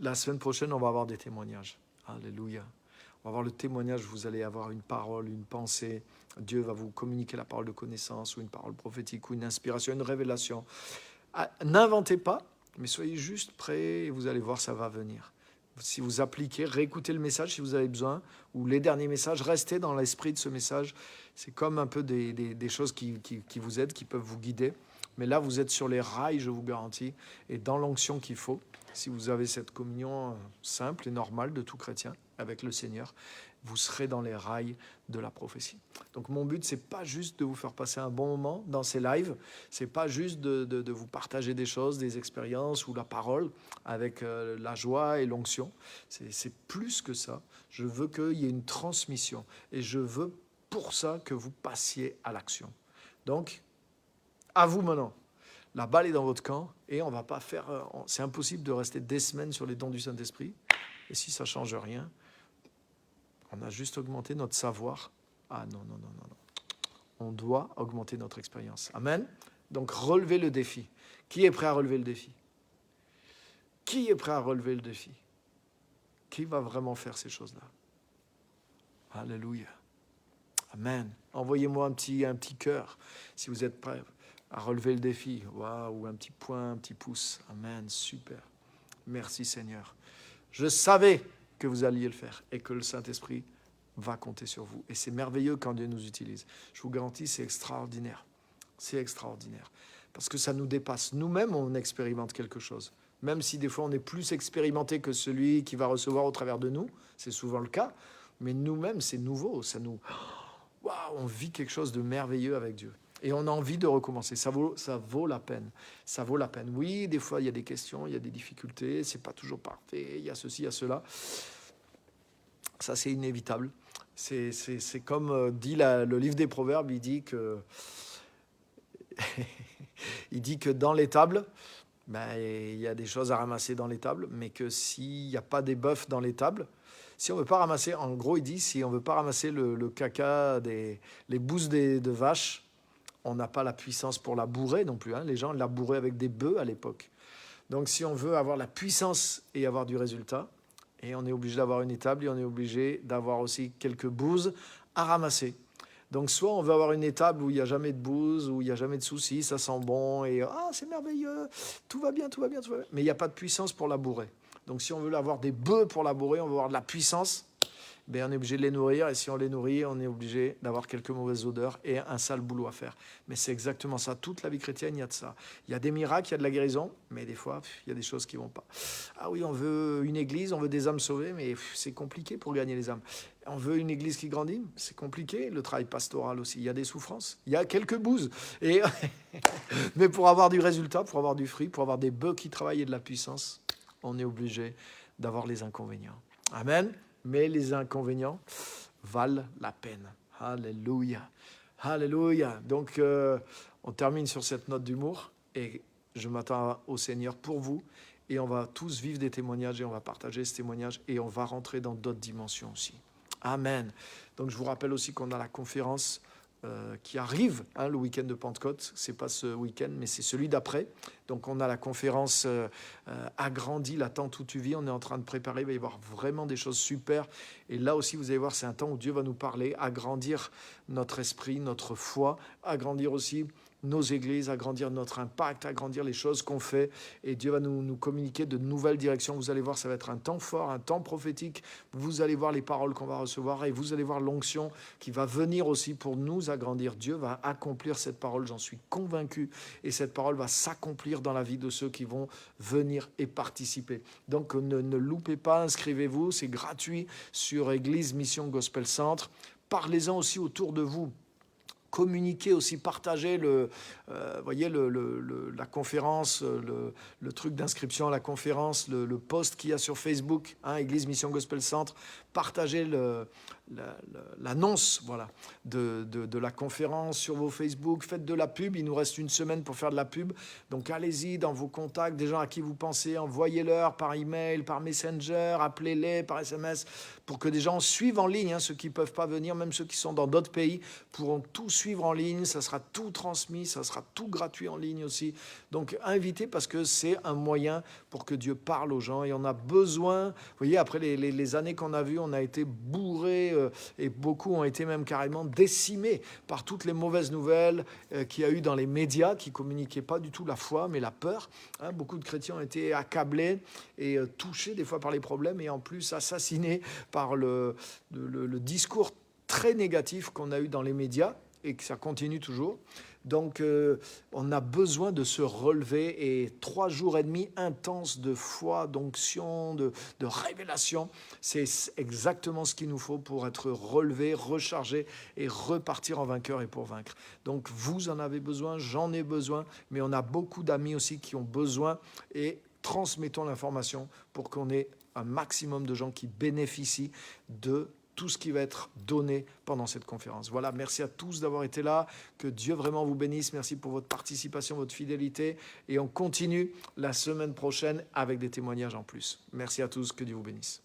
La semaine prochaine, on va avoir des témoignages. Alléluia. On va avoir le témoignage, vous allez avoir une parole, une pensée. Dieu va vous communiquer la parole de connaissance ou une parole prophétique ou une inspiration, une révélation. N'inventez pas, mais soyez juste prêts et vous allez voir, ça va venir. Si vous appliquez, réécoutez le message si vous avez besoin, ou les derniers messages, restez dans l'esprit de ce message. C'est comme un peu des choses qui vous aident, qui peuvent vous guider. Mais là, vous êtes sur les rails, je vous garantis, et dans l'onction qu'il faut. Si vous avez cette communion simple et normale de tout chrétien avec le Seigneur, vous serez dans les rails de la prophétie. Donc mon but, c'est pas juste de vous faire passer un bon moment dans ces lives, c'est pas juste de vous partager des choses, des expériences ou la parole avec la joie et l'onction. C'est plus que ça. Je veux qu'il y ait une transmission et je veux pour ça que vous passiez à l'action. Donc, à vous maintenant. La balle est dans votre camp et on va pas faire... c'est impossible de rester des semaines sur les dons du Saint-Esprit. Et si ça ne change rien, on a juste augmenté notre savoir. Ah non. On doit augmenter notre expérience. Amen. Donc relevez le défi. Qui est prêt à relever le défi? Qui est prêt à relever le défi? Qui va vraiment faire ces choses-là? Alléluia. Amen. Amen. Envoyez-moi un petit cœur si vous êtes prêts à relever le défi. Waouh, un petit point, un petit pouce. Amen, super. Merci Seigneur. Je savais que vous alliez le faire et que le Saint-Esprit va compter sur vous. Et c'est merveilleux quand Dieu nous utilise. Je vous garantis, c'est extraordinaire. C'est extraordinaire. Parce que ça nous dépasse. Nous-mêmes, on expérimente quelque chose. Même si des fois, on est plus expérimenté que celui qui va recevoir au travers de nous. C'est souvent le cas. Mais nous-mêmes, c'est nouveau. Ça nous... Waouh, on vit quelque chose de merveilleux avec Dieu. Et on a envie de recommencer. Ça vaut la peine. Ça vaut la peine. Oui, des fois, il y a des questions, il y a des difficultés. C'est pas toujours parfait. Il y a ceci, il y a cela. Ça, c'est inévitable. C'est comme dit le livre des Proverbes, il dit que dans l'étable, il y a des choses à ramasser dans l'étable, mais que s'il n'y a pas des bœufs dans l'étable, si on ne veut pas ramasser, en gros, il dit, si on ne veut pas ramasser le caca, les bousses de vaches, on n'a pas la puissance pour la bourrer non plus. Hein. Les gens la bourraient avec des bœufs à l'époque. Donc, si on veut avoir la puissance et avoir du résultat, et on est obligé d'avoir une étable et on est obligé d'avoir aussi quelques bouses à ramasser. Donc, soit on veut avoir une étable où il n'y a jamais de bouse, où il n'y a jamais de soucis, ça sent bon, et c'est merveilleux, tout va bien, tout va bien, tout va bien. Mais il n'y a pas de puissance pour la bourrer. Donc, si on veut avoir des bœufs pour la bourrer, on veut avoir de la puissance, on est obligé de les nourrir. Et si on les nourrit, on est obligé d'avoir quelques mauvaises odeurs et un sale boulot à faire. Mais c'est exactement ça. Toute la vie chrétienne, il y a de ça. Il y a des miracles, il y a de la guérison, mais des fois, il y a des choses qui ne vont pas. Ah oui, on veut une église, on veut des âmes sauvées, mais c'est compliqué pour gagner les âmes. On veut une église qui grandit, c'est compliqué. Le travail pastoral aussi, il y a des souffrances, il y a quelques bouses. Mais pour avoir du résultat, pour avoir du fruit, pour avoir des bœufs qui travaillent et de la puissance, on est obligé d'avoir les inconvénients. Amen. Mais les inconvénients valent la peine. Alléluia. Alléluia. Donc, on termine sur cette note d'humour et je m'attends au Seigneur pour vous. Et on va tous vivre des témoignages et on va partager ces témoignages et on va rentrer dans d'autres dimensions aussi. Amen. Donc, je vous rappelle aussi qu'on a la conférence qui arrive le week-end de Pentecôte. Ce n'est pas ce week-end, mais c'est celui d'après. Donc, on a la conférence Agrandis, la tente où tu vis. On est en train de préparer. Il va y avoir vraiment des choses super. Et là aussi, vous allez voir, c'est un temps où Dieu va nous parler, agrandir notre esprit, notre foi, agrandir aussi nos églises, agrandir notre impact, agrandir les choses qu'on fait. Et Dieu va nous communiquer de nouvelles directions. Vous allez voir, ça va être un temps fort, un temps prophétique. Vous allez voir les paroles qu'on va recevoir et vous allez voir l'onction qui va venir aussi pour nous agrandir. Dieu va accomplir cette parole, j'en suis convaincu. Et cette parole va s'accomplir dans la vie de ceux qui vont venir et participer. Donc ne loupez pas, inscrivez-vous, c'est gratuit sur Église Mission Gospel Centre. Parlez-en aussi autour de vous. Communiquer aussi, partager la conférence, le truc d'inscription à la conférence, le post qu'il y a sur Facebook, Église Mission Gospel Centre, partager l'annonce de la conférence sur vos Facebook, faites de la pub, il nous reste une semaine pour faire de la pub, donc allez-y dans vos contacts, des gens à qui vous pensez, envoyez-leur par email, par Messenger, appelez-les par SMS, pour que des gens suivent en ligne, ceux qui ne peuvent pas venir, même ceux qui sont dans d'autres pays, pourront tout suivre en ligne, ça sera tout transmis, ça sera tout gratuit en ligne aussi. Donc invitez parce que c'est un moyen pour que Dieu parle aux gens et on a besoin, vous voyez, après les années qu'on a vues, on a été bourrés et beaucoup ont été même carrément décimés par toutes les mauvaises nouvelles qu'il y a eu dans les médias qui ne communiquaient pas du tout la foi mais la peur. Beaucoup de chrétiens ont été accablés et touchés des fois par les problèmes et en plus assassinés par le discours très négatif qu'on a eu dans les médias et que ça continue toujours. Donc, on a besoin de se relever et 3 jours et demi intenses de foi, d'onction, de révélation, c'est exactement ce qu'il nous faut pour être relevé, rechargé et repartir en vainqueur et pour vaincre. Donc, vous en avez besoin, j'en ai besoin, mais on a beaucoup d'amis aussi qui ont besoin et transmettons l'information pour qu'on ait un maximum de gens qui bénéficient de tout ce qui va être donné pendant cette conférence. Voilà, merci à tous d'avoir été là. Que Dieu vraiment vous bénisse. Merci pour votre participation, votre fidélité. Et on continue la semaine prochaine avec des témoignages en plus. Merci à tous, que Dieu vous bénisse.